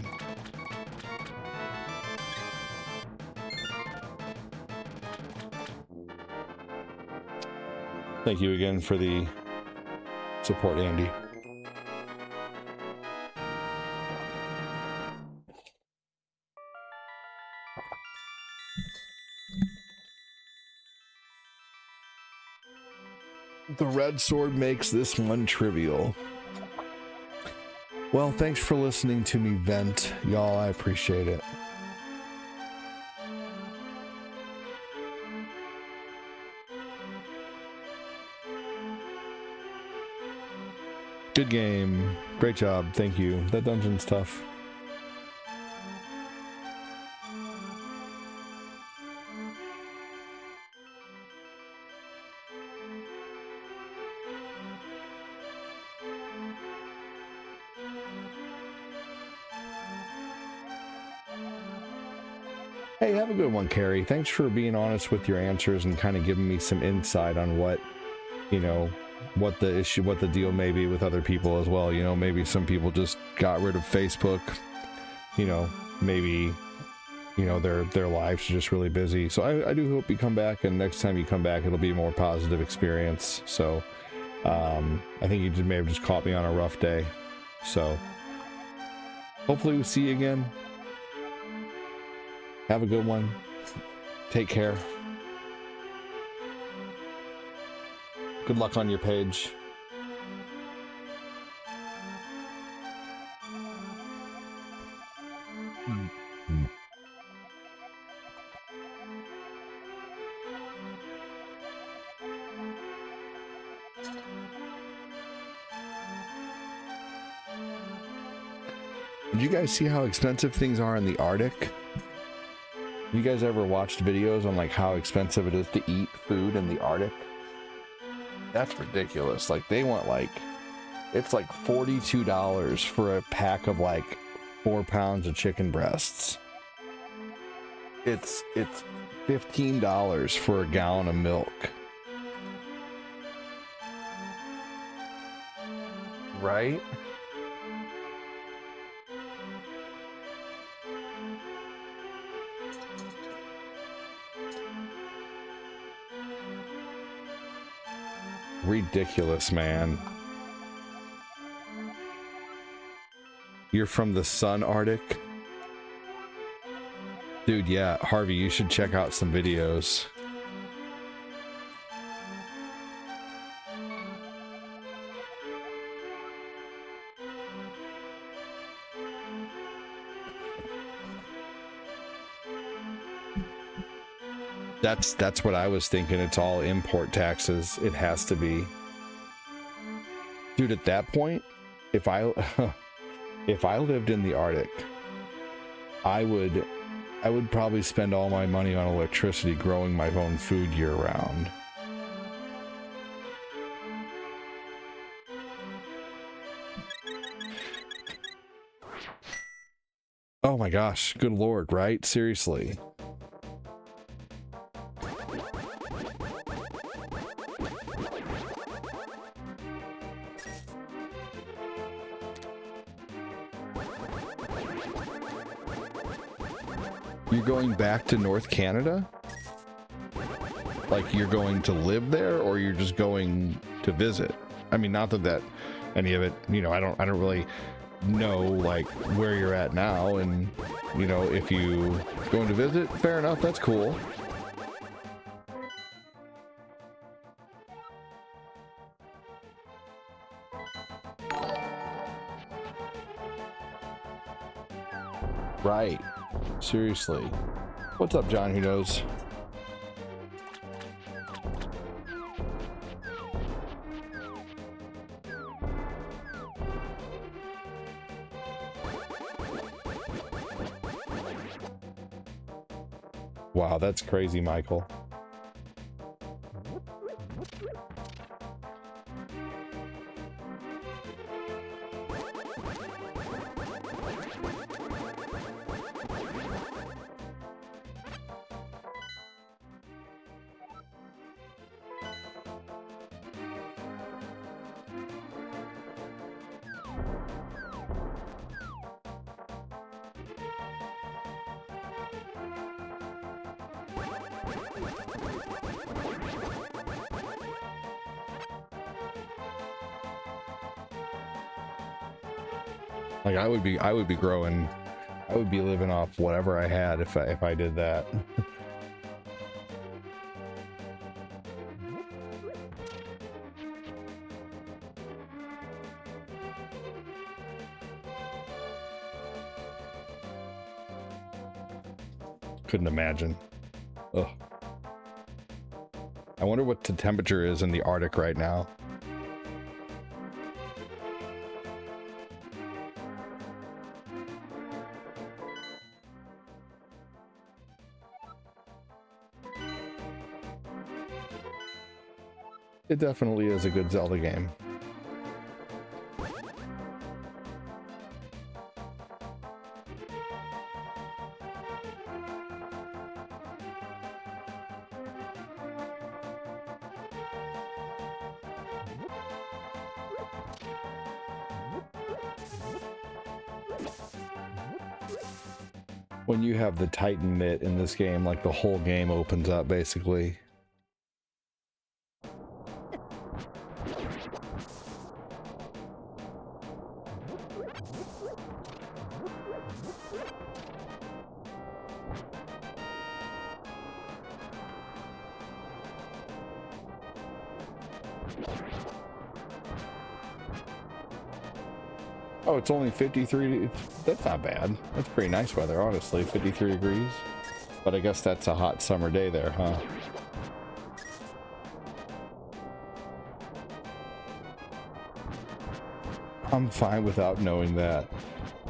Thank you again for the support, Andy. The red sword makes this one trivial. Well, thanks for listening to me vent, y'all. I appreciate it. Good game. Great job. Thank you. That dungeon's tough. Hey, have a good one, Carrie. Thanks for being honest with your answers and kind of giving me some insight on what, you know, what the issue, what the deal may be with other people as well. You know, maybe some people just got rid of Facebook. You know, maybe, you know, their lives are just really busy. So I do hope you come back, and next time you come back, it'll be a more positive experience. So I think you may have just caught me on a rough day. So hopefully we'll see you again. Have a good one. Take care. Good luck on your page. Did you guys see how expensive things are in the Arctic? You guys ever watched videos on like how expensive it is to eat food in the Arctic? That's ridiculous. Like they want like, it's like $42 for a pack of like 4 pounds of chicken breasts. It's $15 for a gallon of milk. Right? Ridiculous, man. You're from the Sun Arctic? Dude, yeah, Harvey, you should check out some videos. That's what I was thinking. It's all import taxes. It has to be. Dude, at that point, if I lived in the Arctic, I would probably spend all my money on electricity growing my own food year round. Oh my gosh, good lord, right? Seriously. You're going back to North Canada? Like you're going to live there, or you're just going to visit? I mean, not that any of it, you know, I don't really know like where you're at now, and you know, if you going to visit, fair enough, that's cool. Right. Seriously. What's up, John? Who knows? Wow, that's crazy, Michael. Like I would be growing, I would be living off whatever I had if I did that. Couldn't imagine. Ugh. I wonder what the temperature is in the Arctic right now. It definitely is a good Zelda game. When you have the Titan mitt in this game, like the whole game opens up basically. Oh, it's only 53. That's not bad. That's pretty nice weather, honestly. 53 degrees. But I guess that's a hot summer day there, huh? I'm fine without knowing that.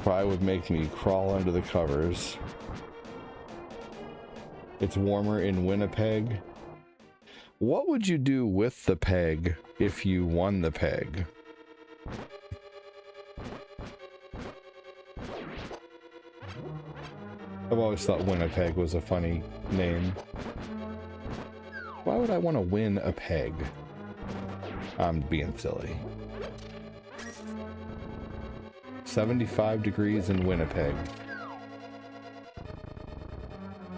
Probably would make me crawl under the covers. It's warmer in Winnipeg. What would you do with the peg if you won the peg? I've always thought Winnipeg was a funny name. Why would I want to win a peg? I'm being silly. 75 degrees in Winnipeg.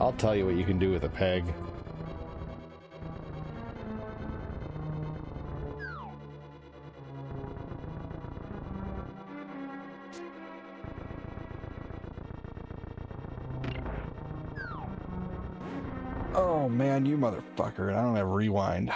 I'll tell you what you can do with a peg. Oh man, you motherfucker. And I don't have rewind.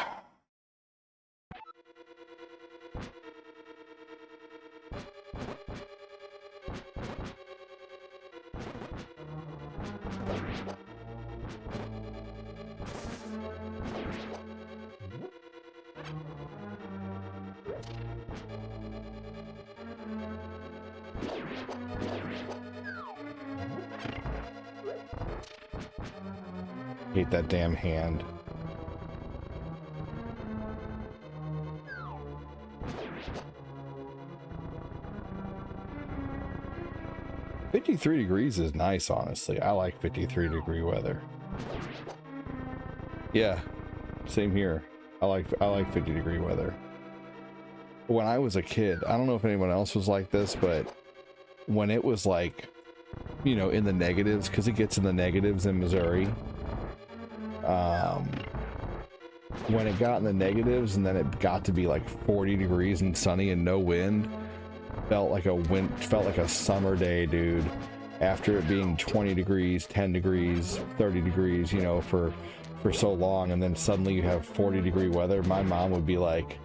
Hate that damn hand. $53 degrees is nice, honestly. I like 53-degree weather. Yeah, same here. I like 50-degree weather. When I was a kid, I don't know if anyone else was like this, but when it was like, you know, in the negatives, because it gets in the negatives in Missouri. When it got in the negatives and then it got to be like 40 degrees and sunny and no wind, felt like a summer day, dude. After it being 20 degrees, 10 degrees, 30 degrees, you know, for so long, and then suddenly you have 40-degree weather, my mom would be like,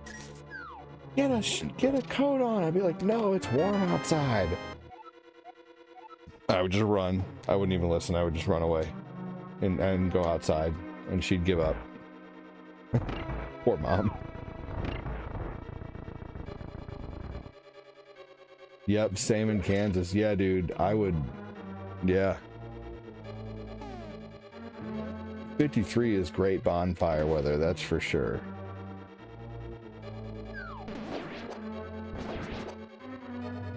get a coat on. I'd be like, no, it's warm outside. I would just run. I wouldn't even listen. I would just run away and go outside, and she'd give up. Poor mom. Yep, same in Kansas. Yeah, dude, I would, yeah. 53 is great bonfire weather, that's for sure.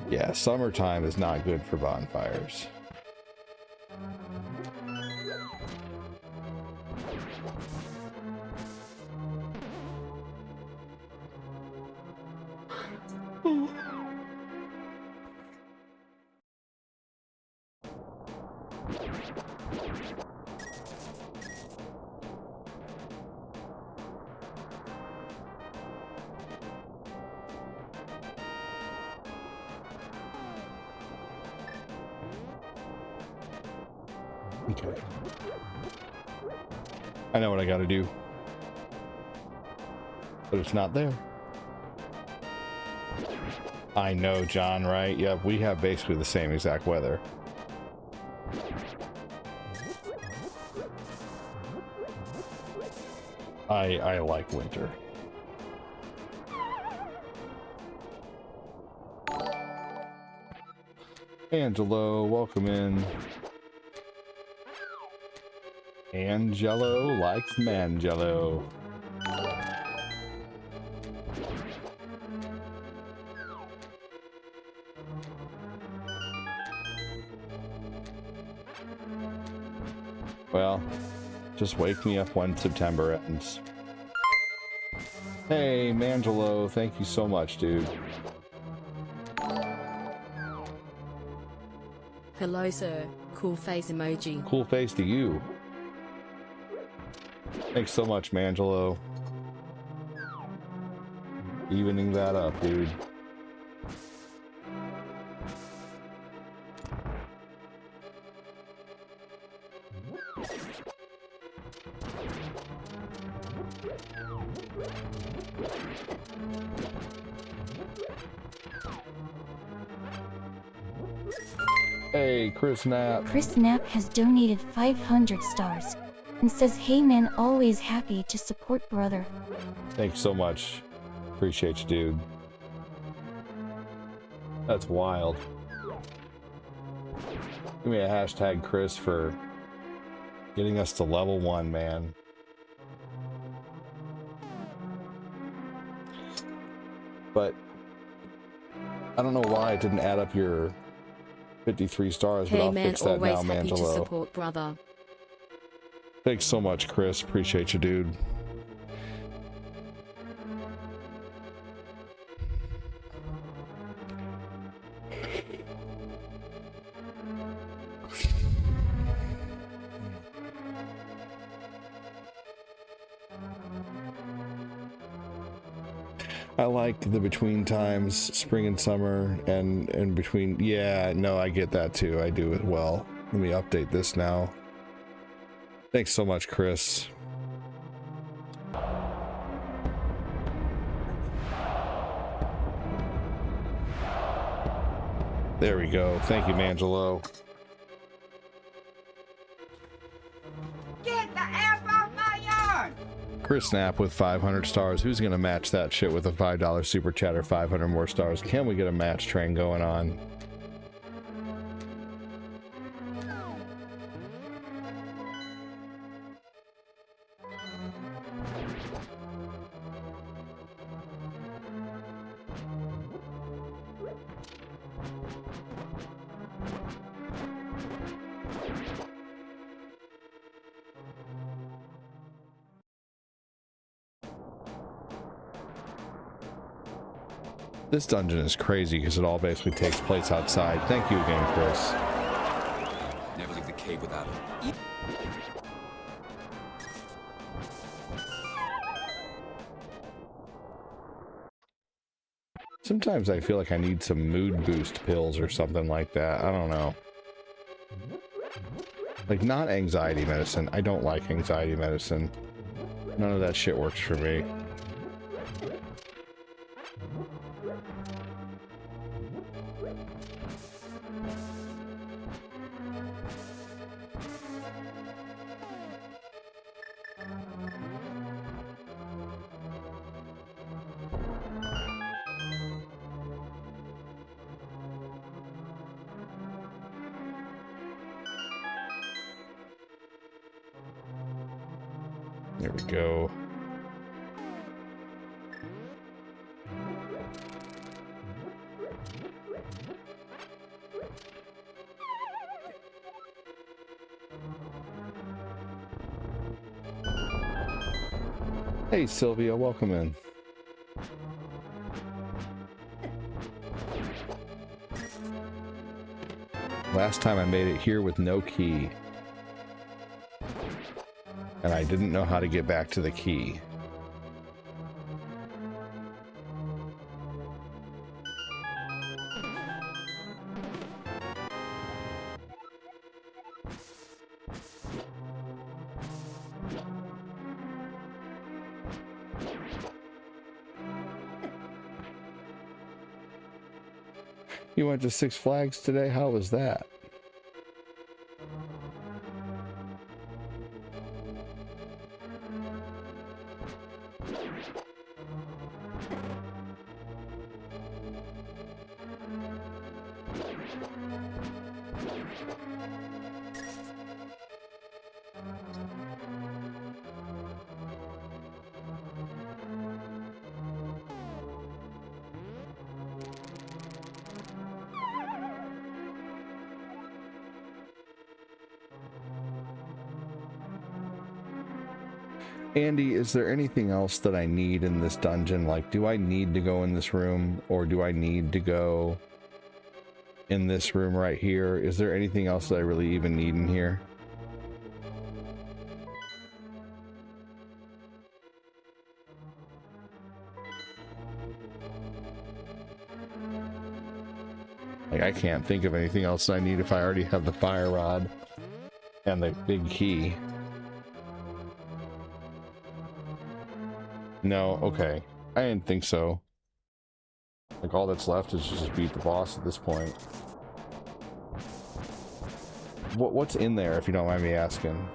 Yeah, summertime is not good for bonfires. Okay. I know what I gotta do. But it's not there. I know, John, right? Yep, we have basically the same exact weather. I like winter. Angelo, welcome in. Angelo likes Mangelo. Well, just wake me up when September ends. Hey, Mangelo, thank you so much, dude. Hello, sir. Cool face emoji. Cool face to you. Thanks so much, Mangelo. Evening that up, dude. Hey, Chris Knapp. Chris Knapp has donated 500 stars and says, "Hey man, always happy to support brother." Thanks so much. Appreciate you, dude. That's wild. Give me a hashtag, Chris, for getting us to level 1, man. But I don't know why it didn't add up your 53 stars, but Hey I'll man, fix that always now, happy to Mangelo. support brother. Thanks so much, Chris. Appreciate you, dude. I like the between times, spring and summer, and in between. Yeah, no, I get that too. I do as well. Let me update this now. Thanks so much, Chris. There we go. Thank you, Mangelo. Get the F off my yard! Chris Knapp with 500 stars. Who's going to match that shit with a $5 super chat or 500 more stars? Can we get a match train going on? This dungeon is crazy because it all basically takes place outside. Thank you again, Chris. Never leave the cave without him. Sometimes I feel like I need some mood boost pills or something like that. I don't know. Like, not anxiety medicine. I don't like anxiety medicine. None of that shit works for me. There we go. Hey Sylvia, welcome in. Last time I made it here with no key. And I didn't know how to get back to the key. You went to Six Flags today? How was that? Andy, is there anything else that I need in this dungeon? Like, do I need to go in this room, or do I need to go in this room right here? Is there anything else that I really even need in here? Like, I can't think of anything else I need if I already have the fire rod and the big key. No, okay. I didn't think so. Like, all that's left is just beat the boss at this point. What's in there, if you don't mind me asking?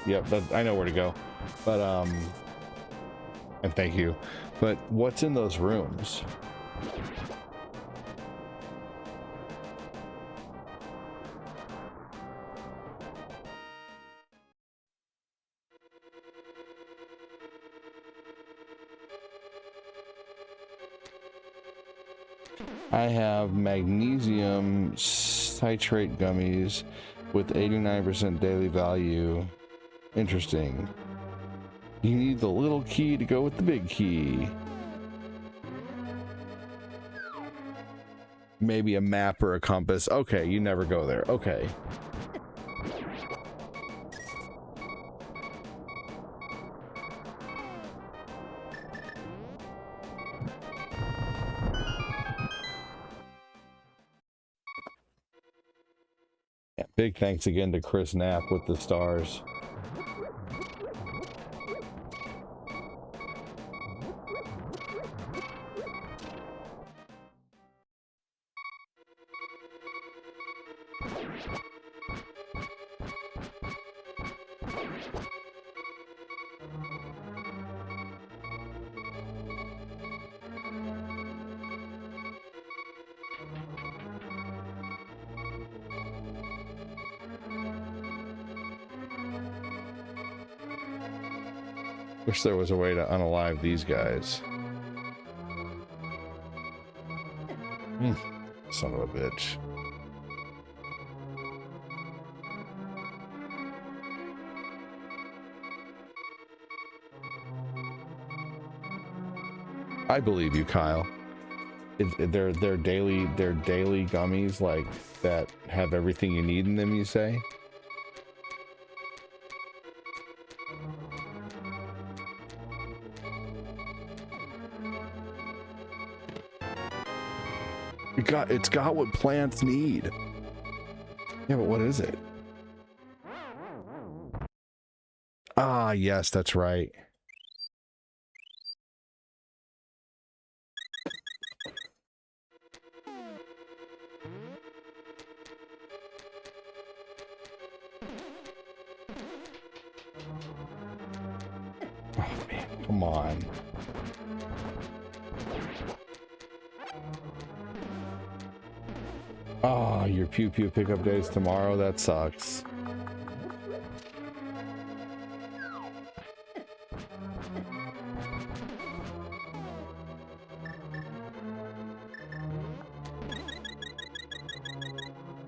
Yep, I know where to go. But, and thank you. But what's in those rooms? I have magnesium citrate gummies with 89% daily value. Interesting. You need the little key to go with the big key. Maybe a map or a compass. Okay, you never go there. Okay. Yeah, big thanks again to Chris Knapp with the stars. Wish there was a way to unalive these guys. Son of a bitch. I believe you, Kyle. They're daily gummies like that have everything you need in them, you say? It's got what plants need. Yeah, but what is it? Ah, yes, that's right. Oh man, come on. Oh, your pew pew pickup days tomorrow? That sucks.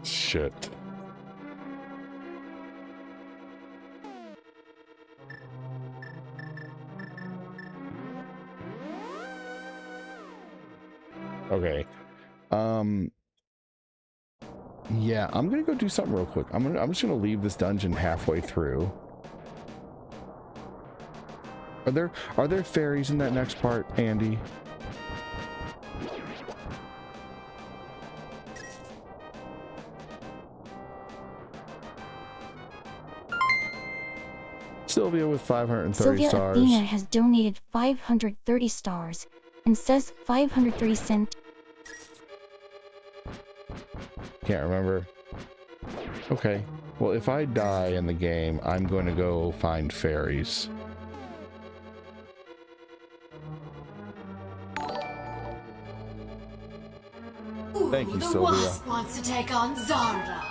Shit. Okay. Yeah, I'm gonna go do something real quick. I'm just gonna leave this dungeon halfway through. Are there fairies in that next part, Andy? Sylvia with 530 Sylvia stars. Athena has donated 530 stars. and says 503 cent. Can't remember. Okay. Well, if I die in the game, I'm going to go find fairies. Thank you, Sylvia. Wasp wants to take on Zarda.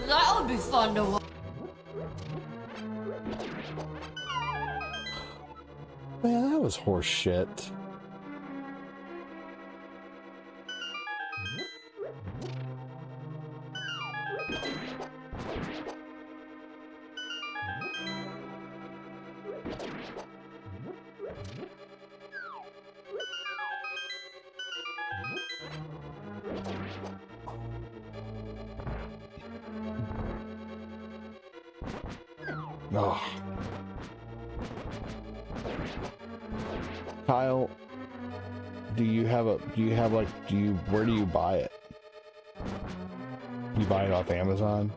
That would be fun to watch. Man, that was horse shit. Oh. Kyle, where do you buy it? You buy it off Amazon?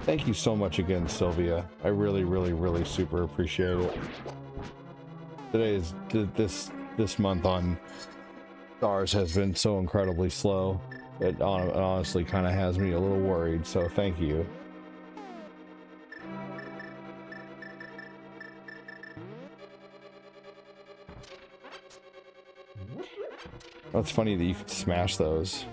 Thank you so much again, Sylvia. I really, really, really super appreciate it. Today is this month on stars has been so incredibly slow. It honestly kind of has me a little worried, so thank you. Oh, it's funny that you could smash those.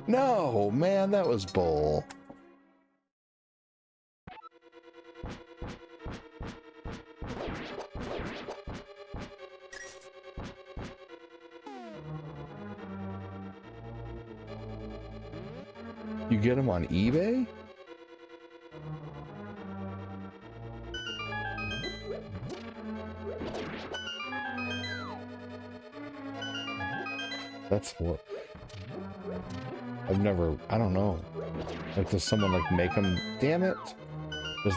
No, man, that was bull. You get them on eBay? That's what I don't know. Like, does someone like make them? Damn it! Does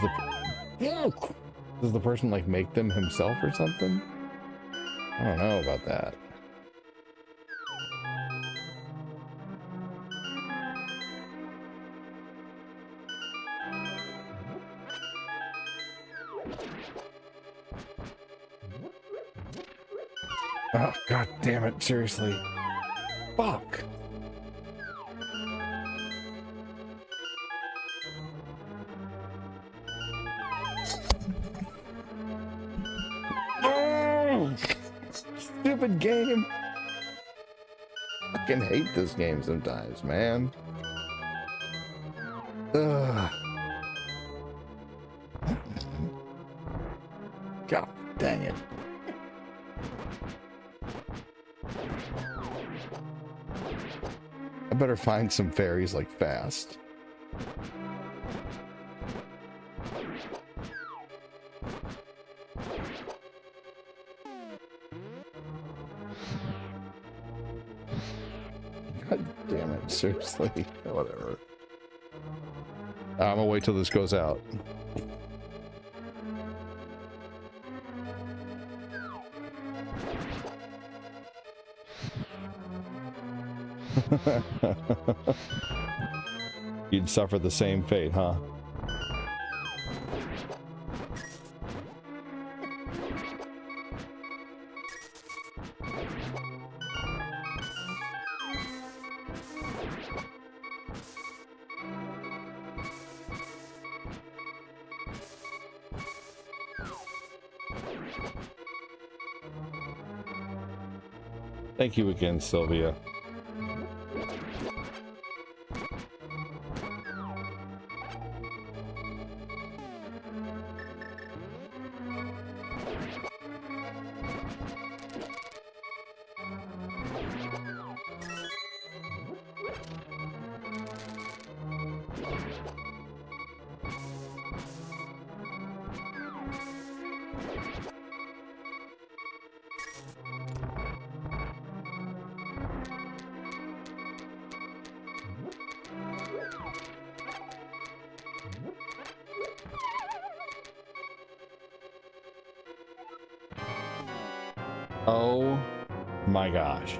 the person like make them himself or something? I don't know about that. Oh, god damn it, seriously. Fuck. Oh, stupid game. I fucking hate this game sometimes, man. Ugh. God dang it. I better find some fairies like fast. God damn it, seriously. Whatever. I'm gonna wait till this goes out. You'd suffer the same fate, huh? Thank you again, Sylvia. Oh my gosh.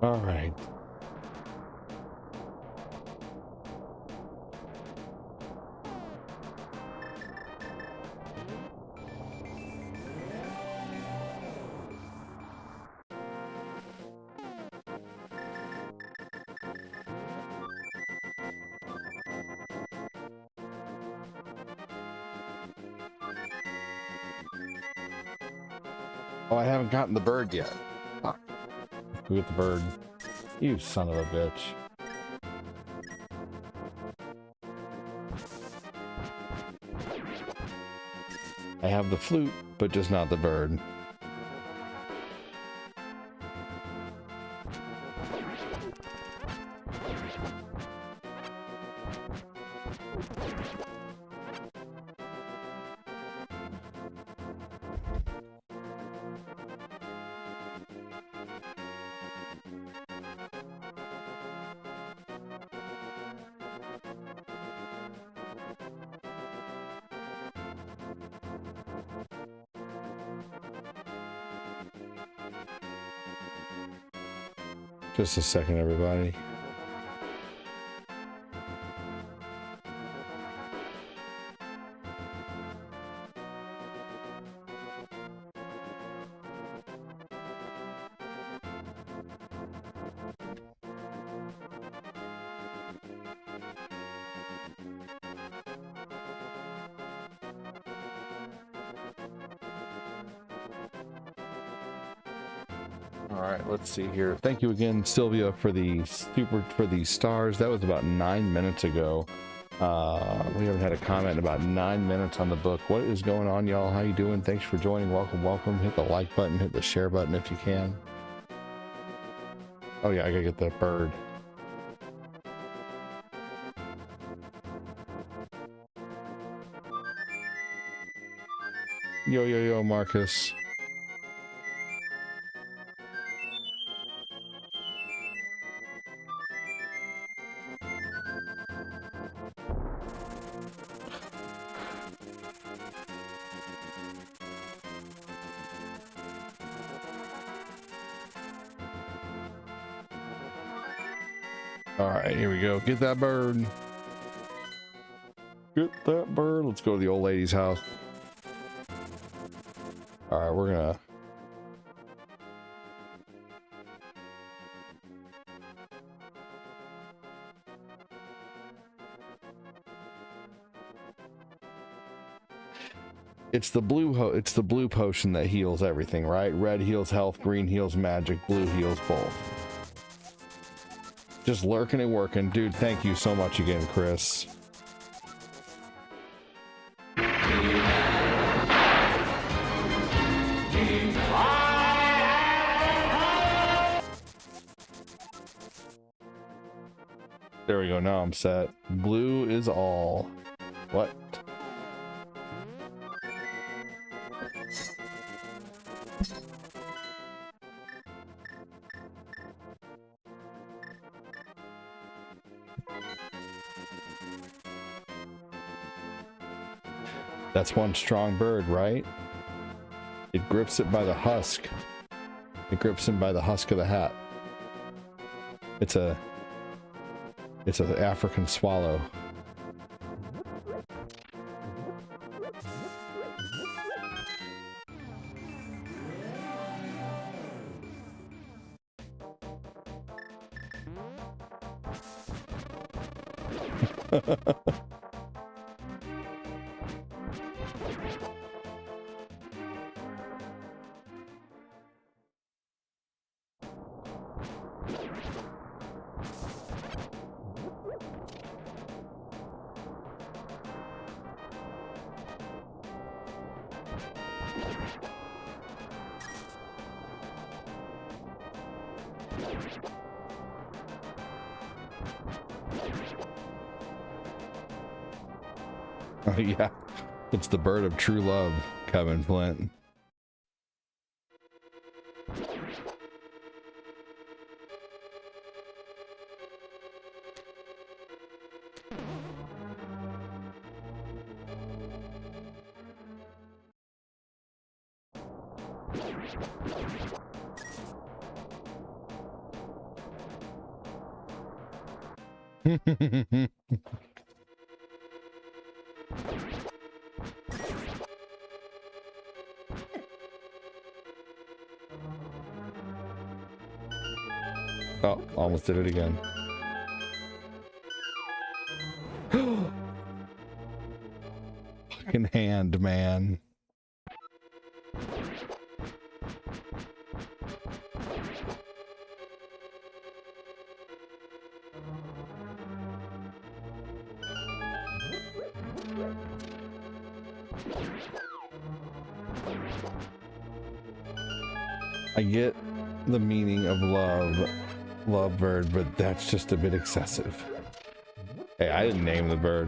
All right. Oh, I haven't gotten the bird yet. Fuck. Who got the bird? You son of a bitch. I have the flute, but just not the bird. Just a second, everybody. All right, let's see here. Thank you again, Sylvia, for the stars. That was about 9 minutes ago. We haven't had a comment in about 9 minutes on the book. What is going on, y'all? How you doing? Thanks for joining. Welcome, welcome. Hit the like button, hit the share button if you can. Oh yeah, I gotta get that bird. Yo, yo, yo, Marcus. All right, here we go. Get that bird. Get that bird. Let's go to the old lady's house. All right, we're gonna... It's the blue potion that heals everything, right? Red heals health, green heals magic, blue heals both. Just lurking and working. Dude, thank you so much again, Chris. There we go. Now I'm set. Blue is all. What? That's one strong bird, right? It grips it by the husk. It grips him by the husk of the hat. It's an African swallow. Oh yeah, it's the bird of true love, Kevin Flint. Oh, almost did it again. Fucking hand, man. I get the meaning of lovebird, but that's just a bit excessive. Hey, I didn't name the bird.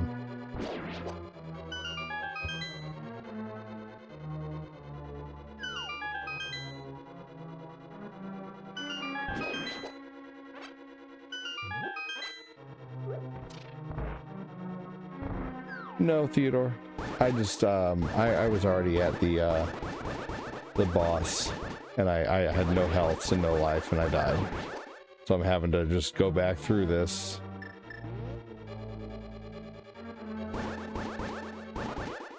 No, Theodore. I just I was already at the boss, and I had no health and no life, and I died. So I'm having to just go back through this.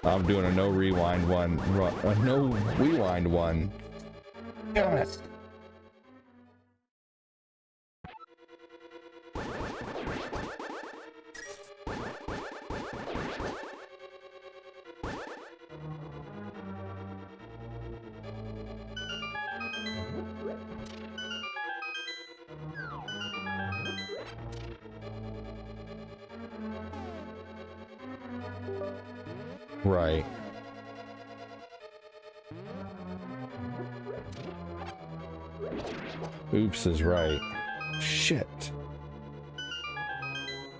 I'm doing a no rewind one. A no rewind one. Damn it. Right. Oops is right. Shit.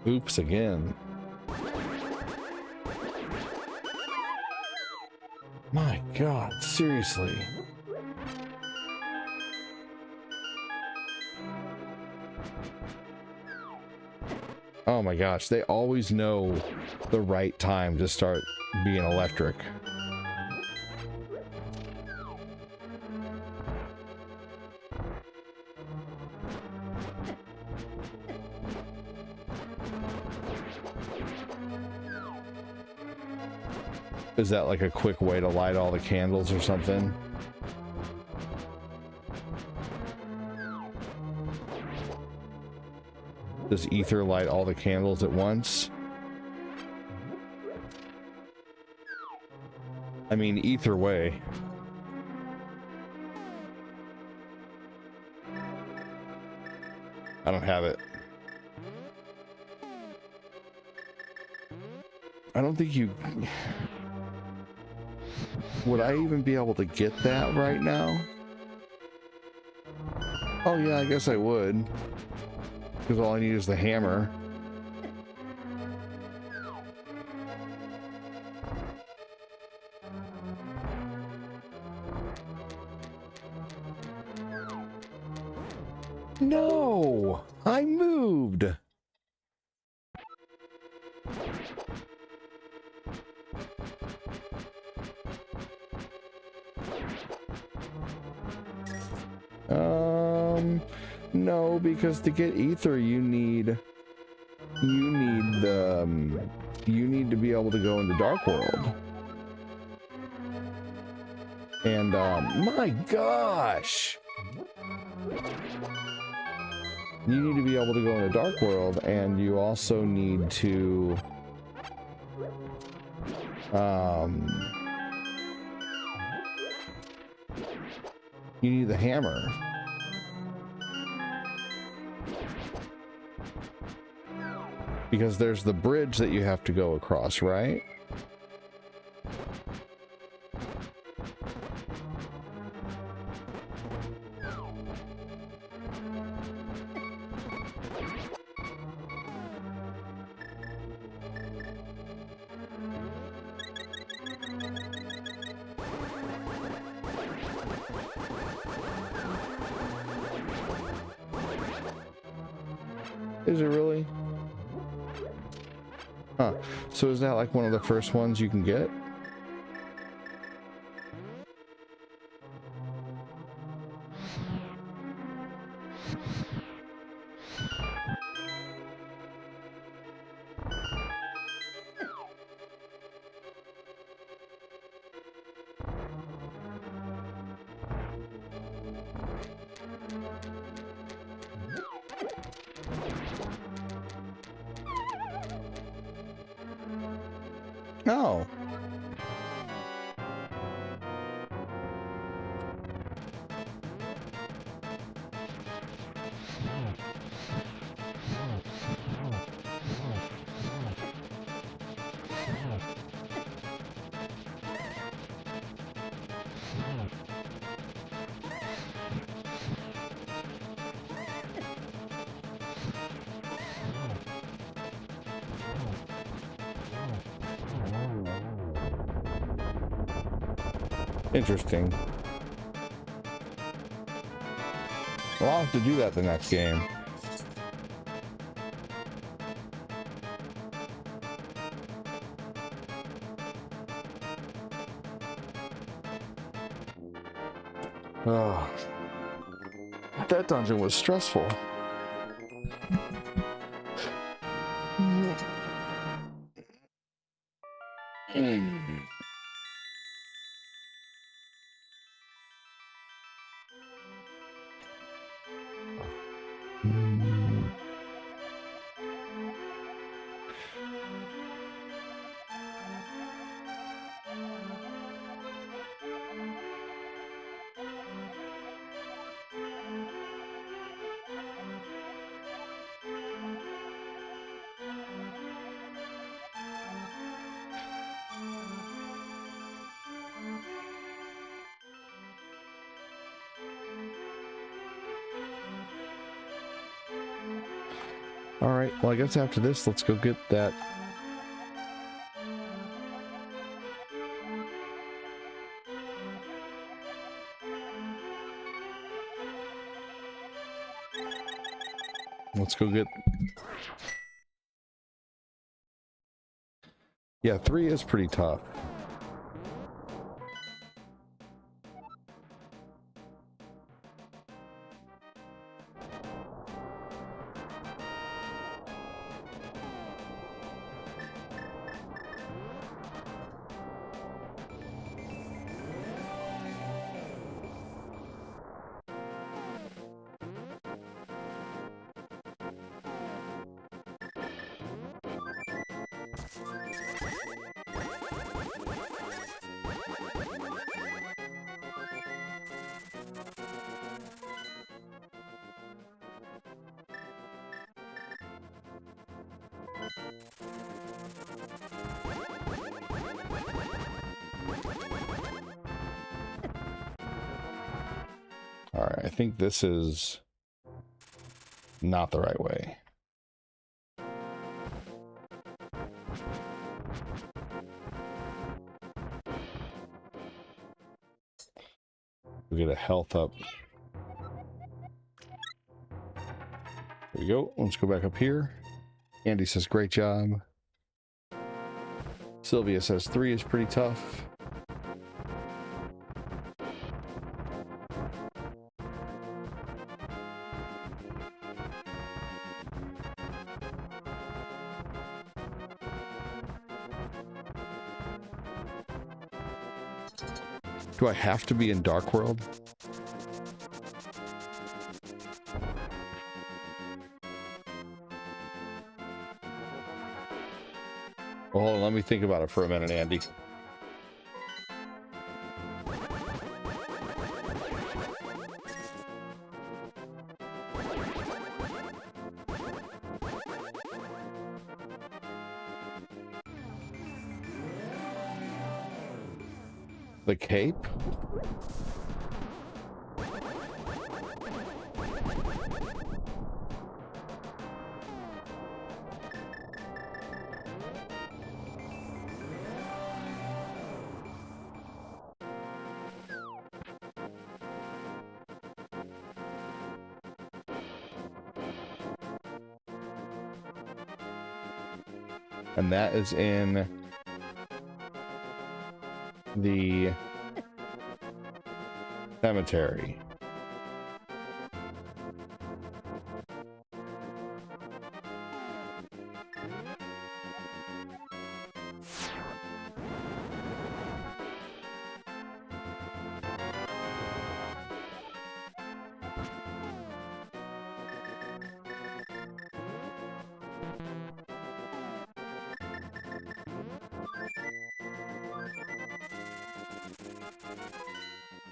Oops again. My God, seriously. Oh my gosh, they always know the right time to start being electric. Is that like a quick way to light all the candles or something? Does ether light all the candles at once? I mean, either way. I don't have it. I don't think you... Would I even be able to get that right now? Oh yeah, I guess I would. Because all I need is the hammer. No! I moved! No, because to get ether you need to be able to go into Dark World. And my gosh! You need to be able to go into Dark World, and you also need to you need the hammer. Because there's the bridge that you have to go across, right? Is it really? Huh. So is that like one of the first ones you can get? No. Interesting. Well, I'll have to do that the next game. Oh, that dungeon was stressful. All right, well, I guess after this, let's go get that. Let's go get. Yeah, 3 is pretty tough. All right, I think this is not the right way. We get a health up. There we go. Let's go back up here. Andy says, great job. Sylvia says 3 is pretty tough. Do I have to be in Dark World? Well, hold on, let me think about it for a minute, Andy. The cape? And that is in the cemetery.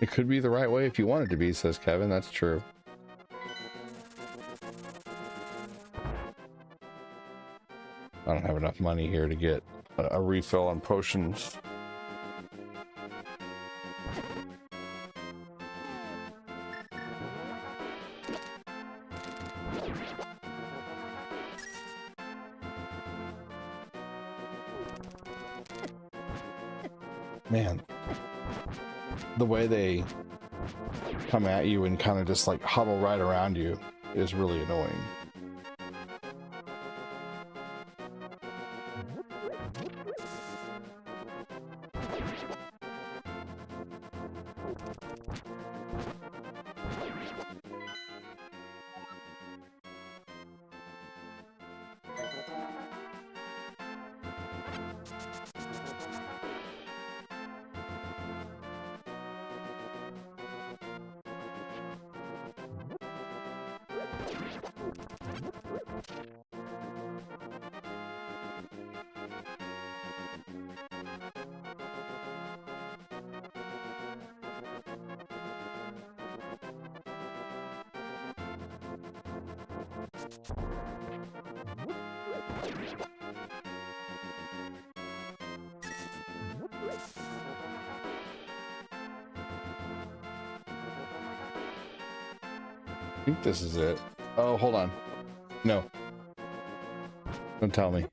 It could be the right way if you want it to be, says Kevin. That's true. I don't have enough money here to get a refill on potions. Man, the way they come at you and kind of just like huddle right around you is really annoying. I think this is it. Oh, hold on. No. Don't tell me.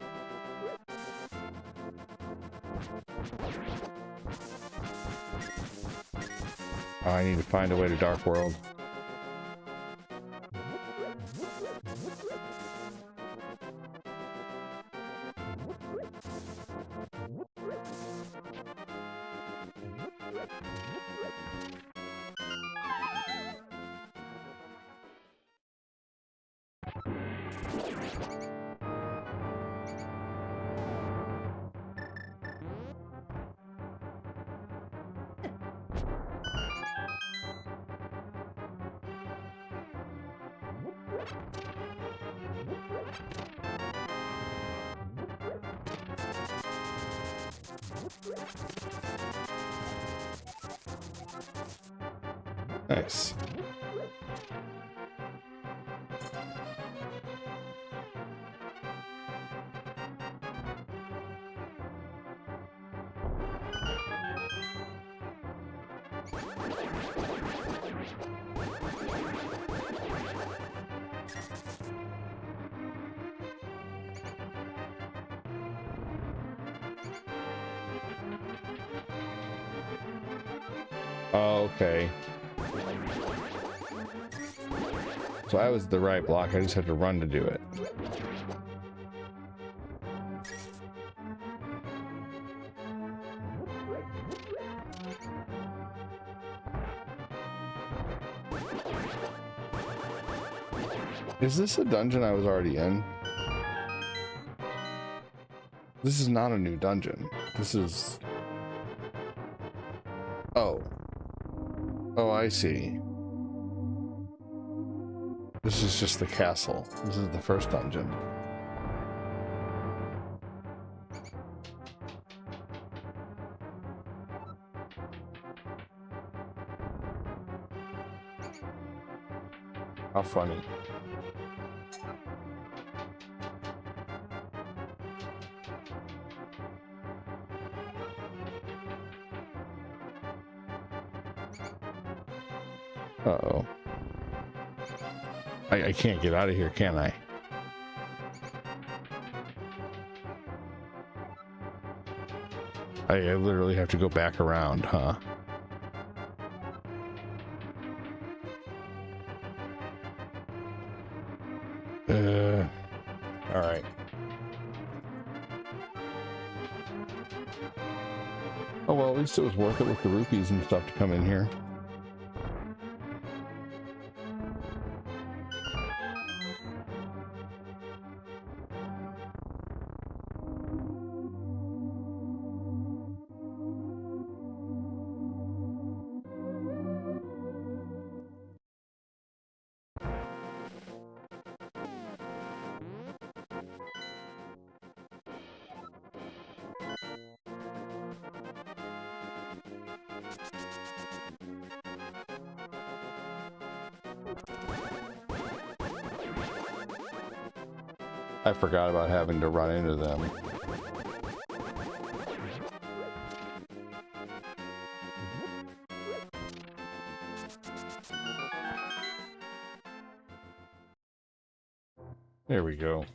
Oh, I need to find a way to Dark World. Nice. Okay. So I was the right block, I just had to run to do it. Is this a dungeon I was already in? This is not a new dungeon. This is... Oh. Oh, I see. This is just the castle. This is the first dungeon. How funny. Uh-oh. I can't get out of here, can I? I literally have to go back around, huh? All right. Oh well, at least it was worth it with the rupees and stuff to come in here. I forgot about having to run into them. There we go.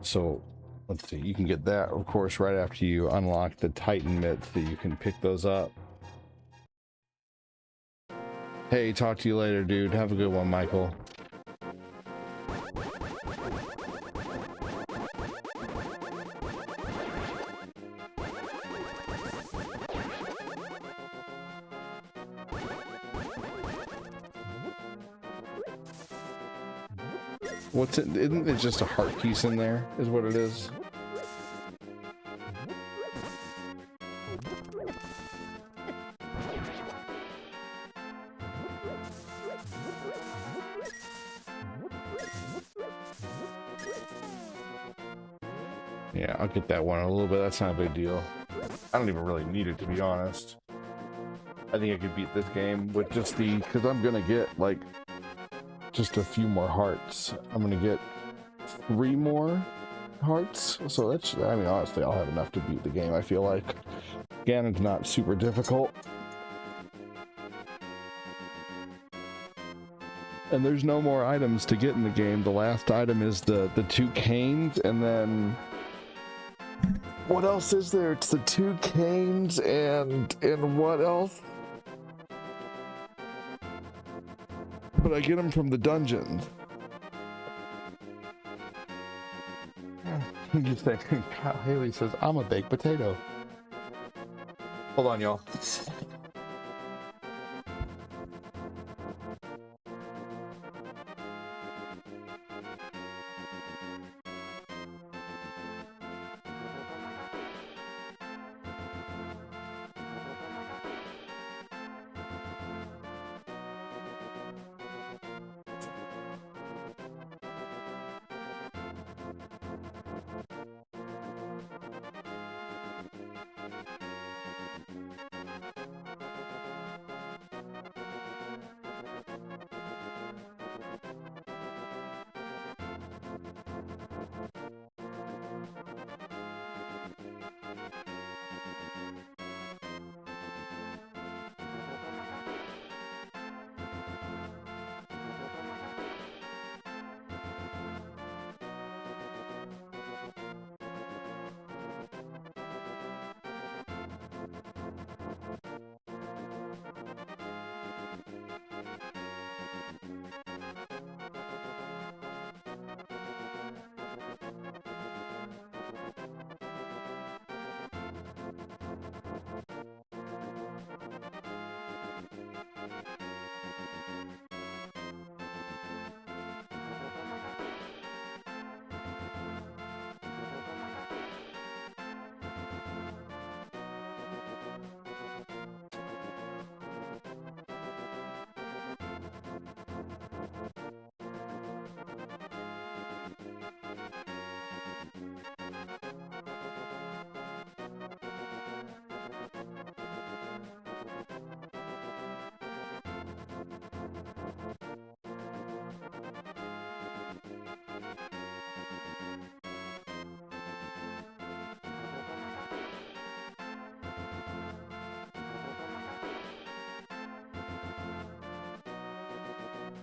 So let's see, you can get that, of course, right after you unlock the Titan mitts, that you can pick those up. Hey, talk to you later, dude. Have a good one, Michael. What's it? Isn't it just a heart piece in there, is what it is? Yeah, I'll get that one in a little bit. That's not a big deal. I don't even really need it, to be honest. I think I could beat this game with just the, because I'm gonna get like just a few more hearts. I'm gonna get 3 more hearts, so that's, I mean, honestly, I'll have enough to beat the game. I feel like Ganon's not super difficult, and there's no more items to get in the game. The last item is the 2 canes, and then what else is there? It's the 2 canes and what else? But I get them from the dungeons. You think Kyle Haley says, I'm a baked potato. Hold on, y'all.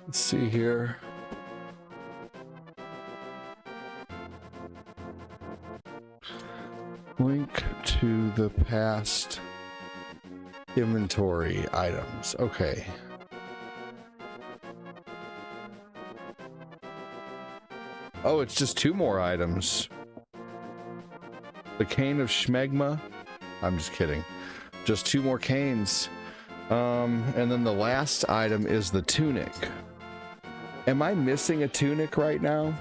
Let's see here. Link to the past inventory items. Okay. Oh, it's just 2 more items. The cane of Schmegma. I'm just kidding. Just 2 more canes. And then the last item is the tunic. Am I missing a tunic right now?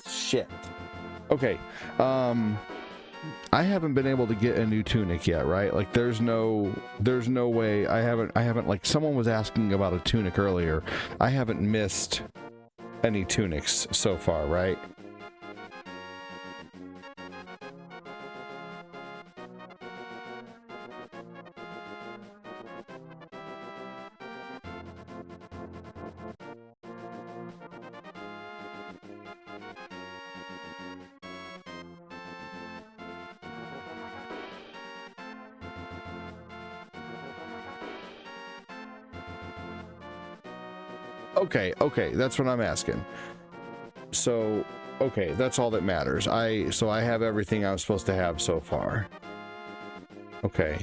Shit. Okay. I haven't been able to get a new tunic yet, right? Like there's no way I haven't like someone was asking about a tunic earlier. I haven't missed any tunics so far, right? Okay, that's what I'm asking. So, okay, that's all that matters. So I have everything I'm supposed to have so far. Okay.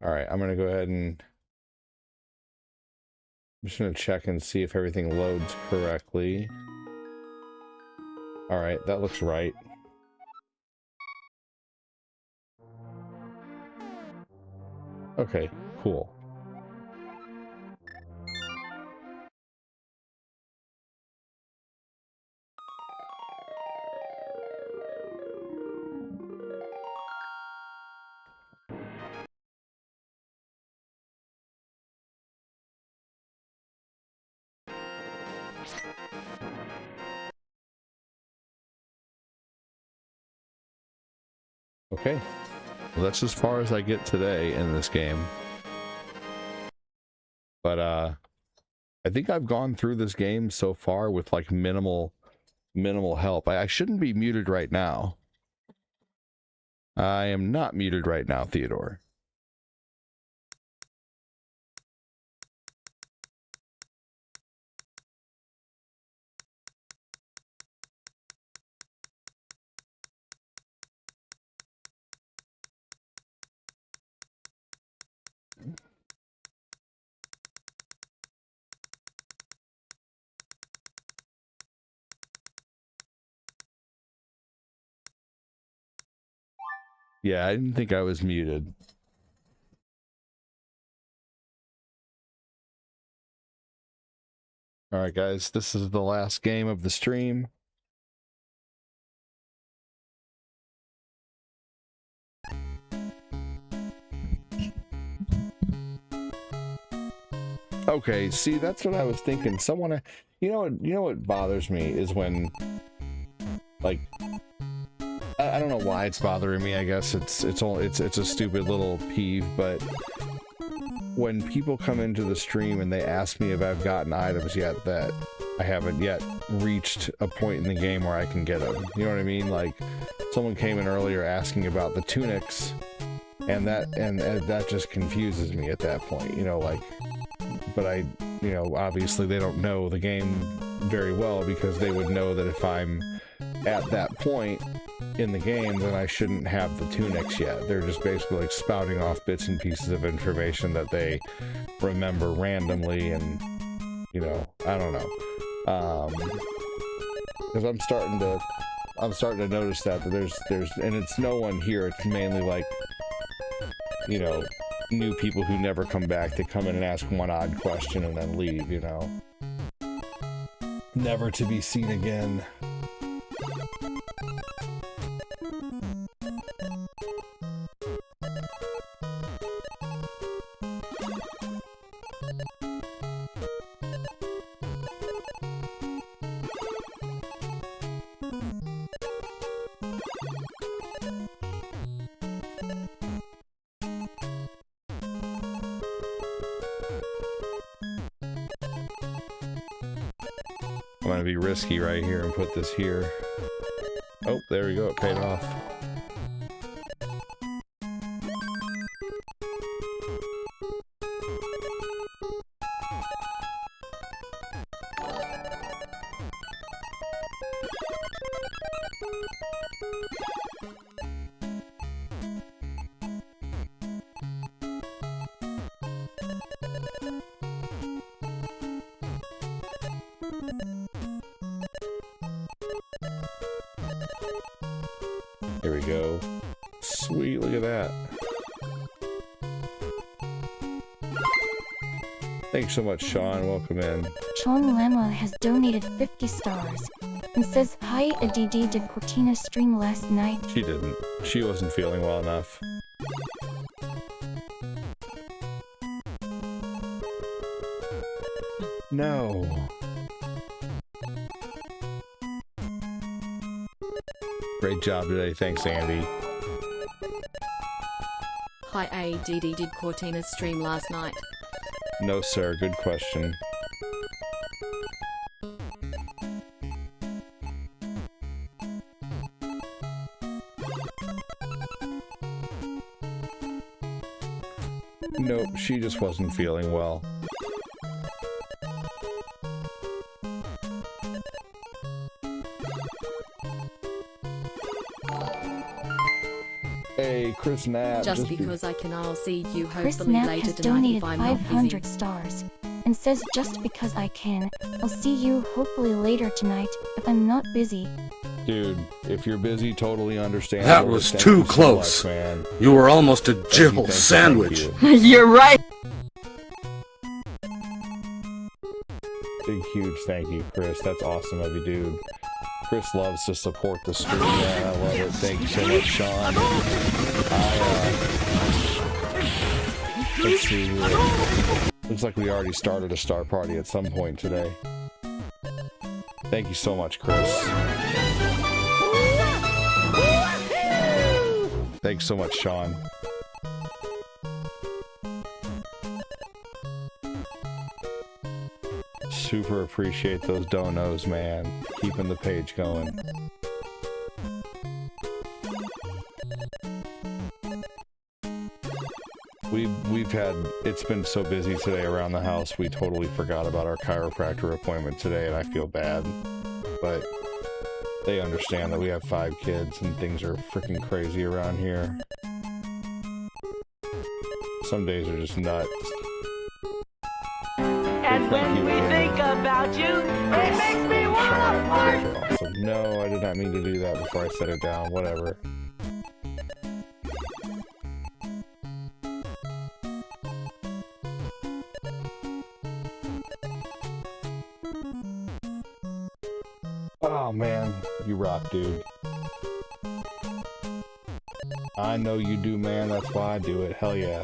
All right, I'm gonna go ahead and I'm just gonna check and see if everything loads correctly. All right, that looks right. Okay, cool. Okay, well, that's as far as I get today in this game. But I think I've gone through this game so far with like minimal help. I shouldn't be muted right now. I am not muted right now, Theodore. Yeah, I didn't think I was muted. All right, guys, this is the last game of the stream. Okay, see, that's what I was thinking. Someone, you know what bothers me is when, like, I don't know why it's bothering me. I guess it's a stupid little peeve, but when people come into the stream and they ask me if I've gotten items yet that I haven't yet reached a point in the game where I can get them. You know what I mean? Like, someone came in earlier asking about the tunics, and that just confuses me at that point. You know, like, but you know, obviously they don't know the game very well, because they would know that if I'm at that point in the game, then I shouldn't have the tunics yet. They're just basically like spouting off bits and pieces of information that they remember randomly, and you know, I don't know. Because I'm starting to notice that there's and it's no one here. It's mainly like, you know, new people who never come back. They come in and ask one odd question and then leave, you know. Never to be seen again. I'm gonna be risky right here and put this here. Oh, there we go, it paid off. There we go. Sweet, look at that. Thanks so much, Sean. Welcome in. Sean Lama has donated 50 stars and says, "Hi, ADD, did Cortina stream last night?" She didn't. She wasn't feeling well enough. No. Great job today. Thanks, Andy. Hi ADD, did Cortina stream last night? No, sir. Good question. Nope, she just wasn't feeling well. Hey, Chris Knapp. Just because I can, I'll see you Chris hopefully Knapp later has tonight donated if I'm not 500 busy. stars and says, "Just because I can, I'll see you hopefully later tonight if I'm not busy." Dude, if you're busy, totally understand. That was too close. Man. You were almost a Thank you, Jill thank you, sandwich. thank you. You're right. Big, huge thank you, Chris. That's awesome of you, dude. Chris loves to support the stream, man. I love it. Thank you so much, Sean. Let's see here. Looks like we already started a star party at some point today. Thank you so much, Chris. Thanks so much, Sean. Super appreciate those donos, man. Keeping the page going. We've had, it's been so busy today around the house, we totally forgot about our chiropractor appointment today, and I feel bad. But they understand that we have 5 kids and things are freaking crazy around here. Some days are just nuts. And when we think about you, it makes me want to fart. Awesome. No, I did not mean to do that before I set it down. Whatever. Oh man, you rock, dude. I know you do, man. That's why I do it. Hell yeah.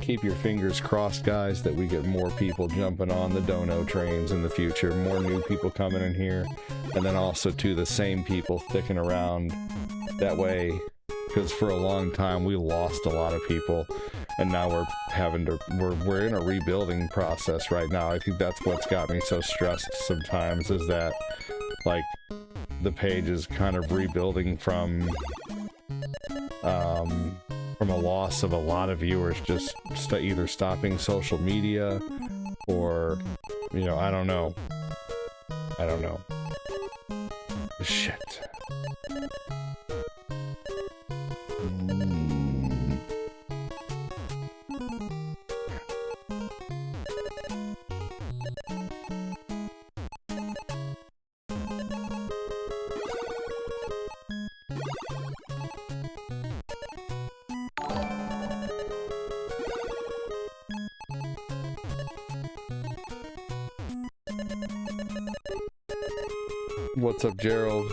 keep your fingers crossed, guys, that we get more people jumping on the dono trains in the future, more new people coming in here, and then also to the same people sticking around. That way, because for a long time we lost a lot of people, and now we're in a rebuilding process right now. I think that's what's got me so stressed sometimes, is that like the page is kind of rebuilding from a loss of a lot of viewers, just either stopping social media or, you know, I don't know. Shit. What's up, Gerald?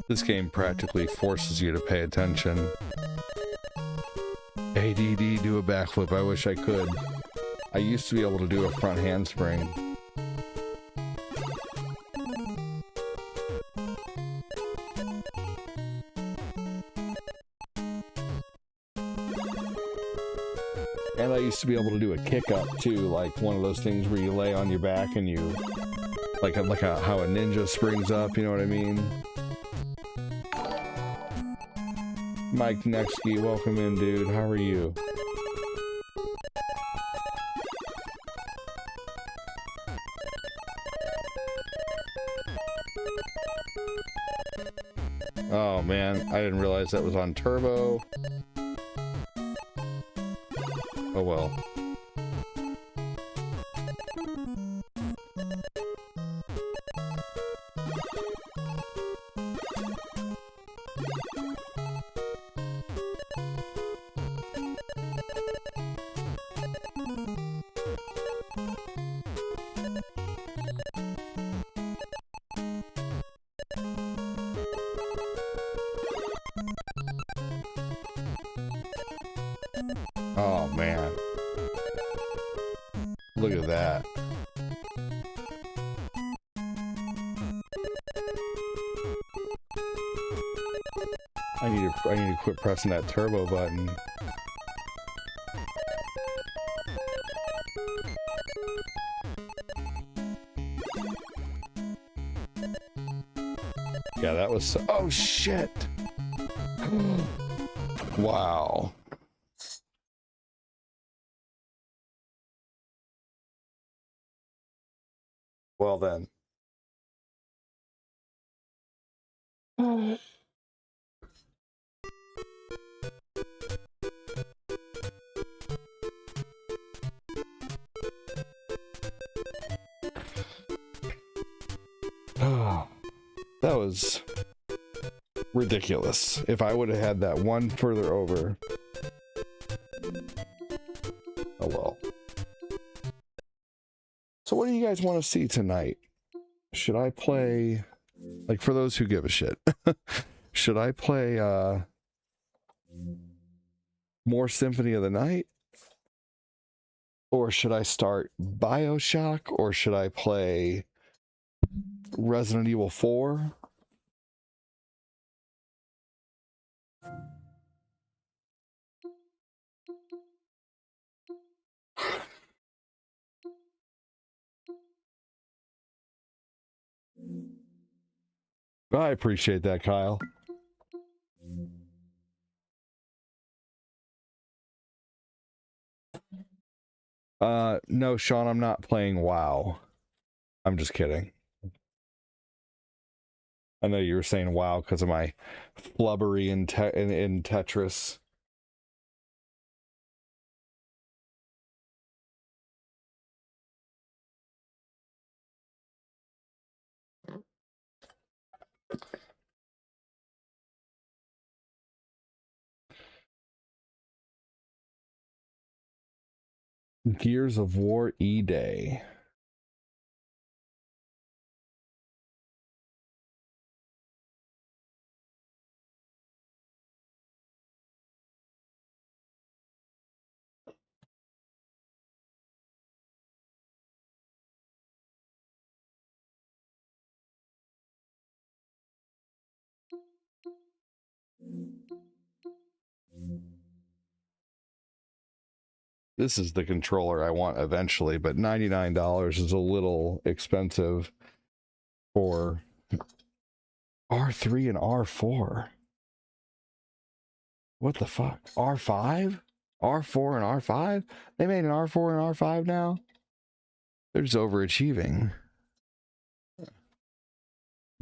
This game practically forces you to pay attention. ADD, do a backflip. I wish I could. I used to be able to do a front handspring. And I used to be able to do a kick up too, like one of those things where you lay on your back and you, how a ninja springs up, you know what I mean? Mike Nexky, welcome in, dude. How are you? Oh man, I didn't realize that was on turbo. Oh well. Oh man. Look at that. I need to quit pressing that turbo button. Yeah, that was so, oh shit. Wow. Well then. Oh, that was ridiculous. If I would have had that one further over. Oh well. So what do you guys want to see tonight? Should I play, like, for those who give a shit, should I play more Symphony of the Night? Or should I start BioShock? Or should I play Resident Evil 4? I appreciate that, Kyle. No, Sean, I'm not playing WoW. I'm just kidding. I know you were saying WoW because of my flubbery in Tetris. Gears of War E-Day. This is the controller I want eventually, but $99 is a little expensive for R3 and R4. What the fuck? R5? R4 and R5? They made an R4 and R5 now? They're just overachieving.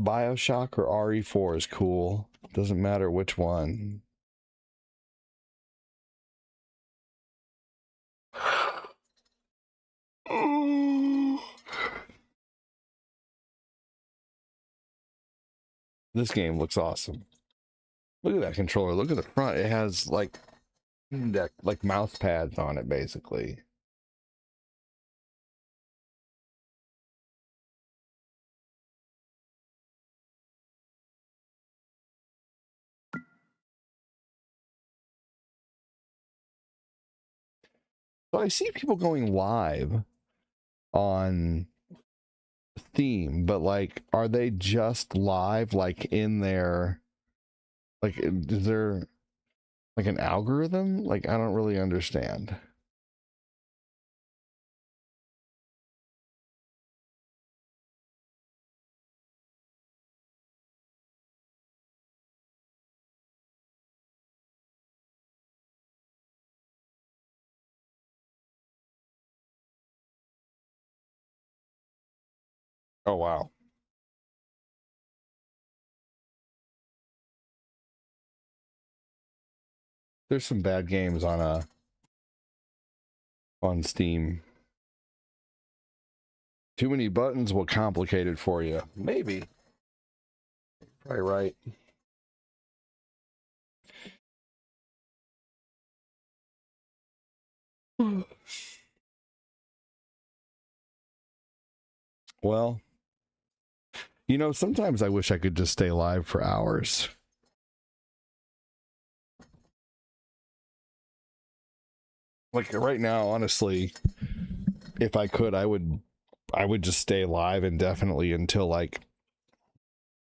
BioShock or RE4 is cool. Doesn't matter which one. This game looks awesome. Look at that controller. Look at the front. It has like mouse pads on it, basically. So I see people going live on Steam, but like, are they just live like in their, like, is there like an algorithm? Like, I don't really understand. Oh, wow. There's some bad games on Steam. Too many buttons will complicate it for you. Maybe. Probably right. Well, you know, sometimes I wish I could just stay live for hours. Like right now, honestly, if I could, I would just stay live indefinitely until like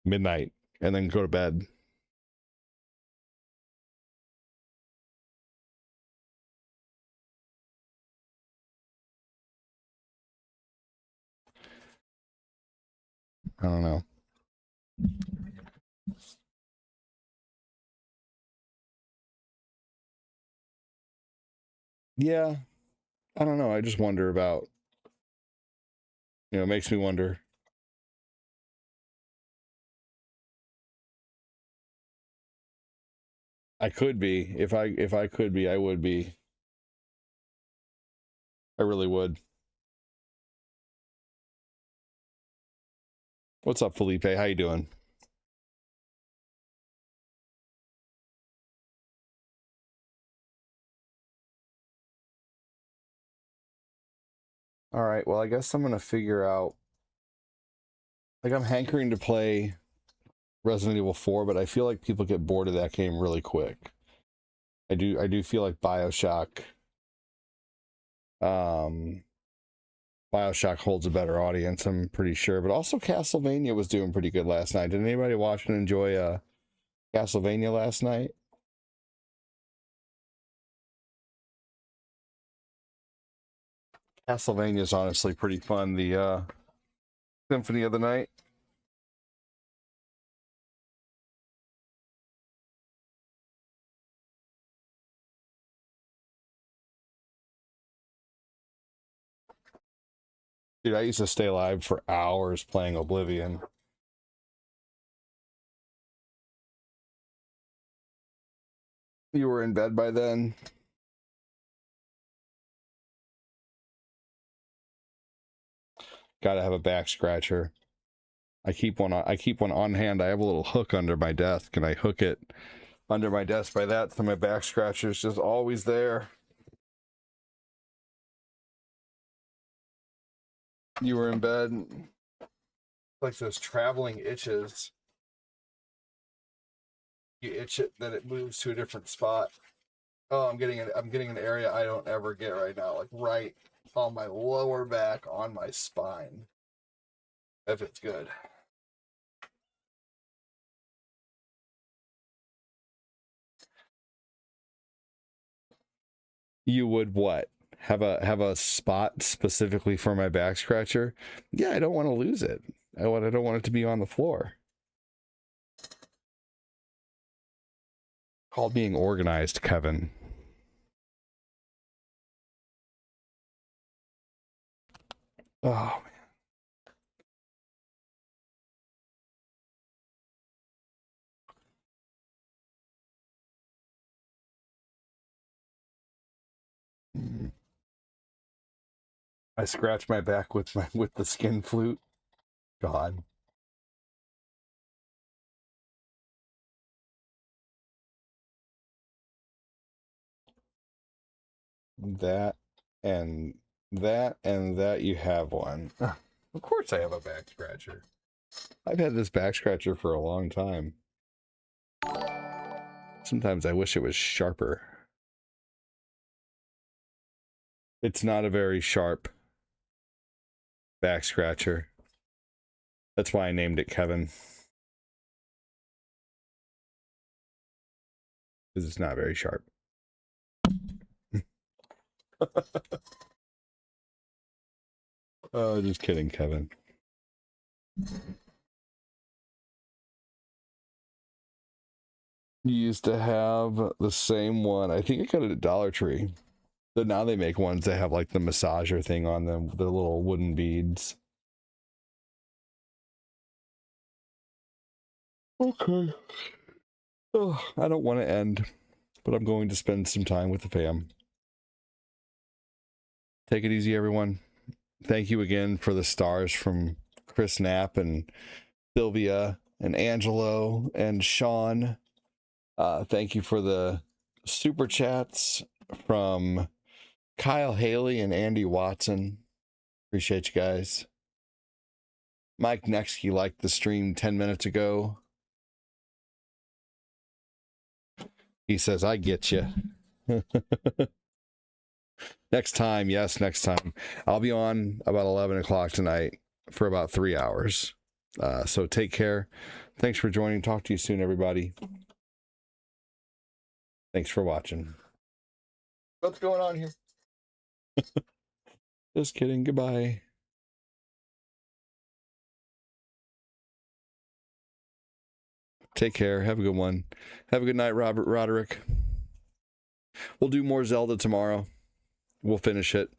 midnight and then go to bed. I don't know. Yeah, I don't know. I just wonder about, you know, it makes me wonder. I could be. If I could be, I would be. I really would. What's up, Felipe? How you doing? All right, well, I guess I'm gonna figure out, like, I'm hankering to play Resident Evil 4, but I feel like people get bored of that game really quick. I do feel like BioShock holds a better audience, I'm pretty sure, but also Castlevania was doing pretty good last night. Did anybody watch and enjoy Castlevania last night? Castlevania is honestly pretty fun. The Symphony of the Night. Dude, I used to stay live for hours playing Oblivion. You were in bed by then? Gotta have a back scratcher. I keep one on hand. I have a little hook under my desk, and I hook it under my desk by that, so my back scratcher is just always there. You were in bed. Like those traveling itches. You itch it, then it moves to a different spot. Oh, I'm getting an area I don't ever get right now, like right on my lower back, on my spine. If it's good. You would what? Have a spot specifically for my back scratcher? Yeah, I don't want to lose it. I don't want it to be on the floor. Called being organized, Kevin. Oh man. I scratch my back with the skin flute. God. That and that you have one. Of course I have a back scratcher. I've had this back scratcher for a long time. Sometimes I wish it was sharper. It's not a very sharp back scratcher. That's why I named it Kevin. Because it's not very sharp. Oh, just kidding, Kevin. You used to have the same one. I think I got it at Dollar Tree. But now they make ones that have like the massager thing on them, the little wooden beads. Okay. Oh, I don't want to end, but I'm going to spend some time with the fam. Take it easy, everyone. Thank you again for the stars from Chris Knapp and Sylvia and Angelo and Sean. Thank you for the super chats from Kyle Haley and Andy Watson. Appreciate you guys. Mike Nexky liked the stream 10 minutes ago. He says, I get you. Next time, yes, next time. I'll be on about 11 o'clock tonight for about 3 hours. So take care. Thanks for joining. Talk to you soon, everybody. Thanks for watching. What's going on here? Just kidding. Goodbye. Take care. Have a good one. Have a good night, Roderick. We'll do more Zelda tomorrow. We'll finish it.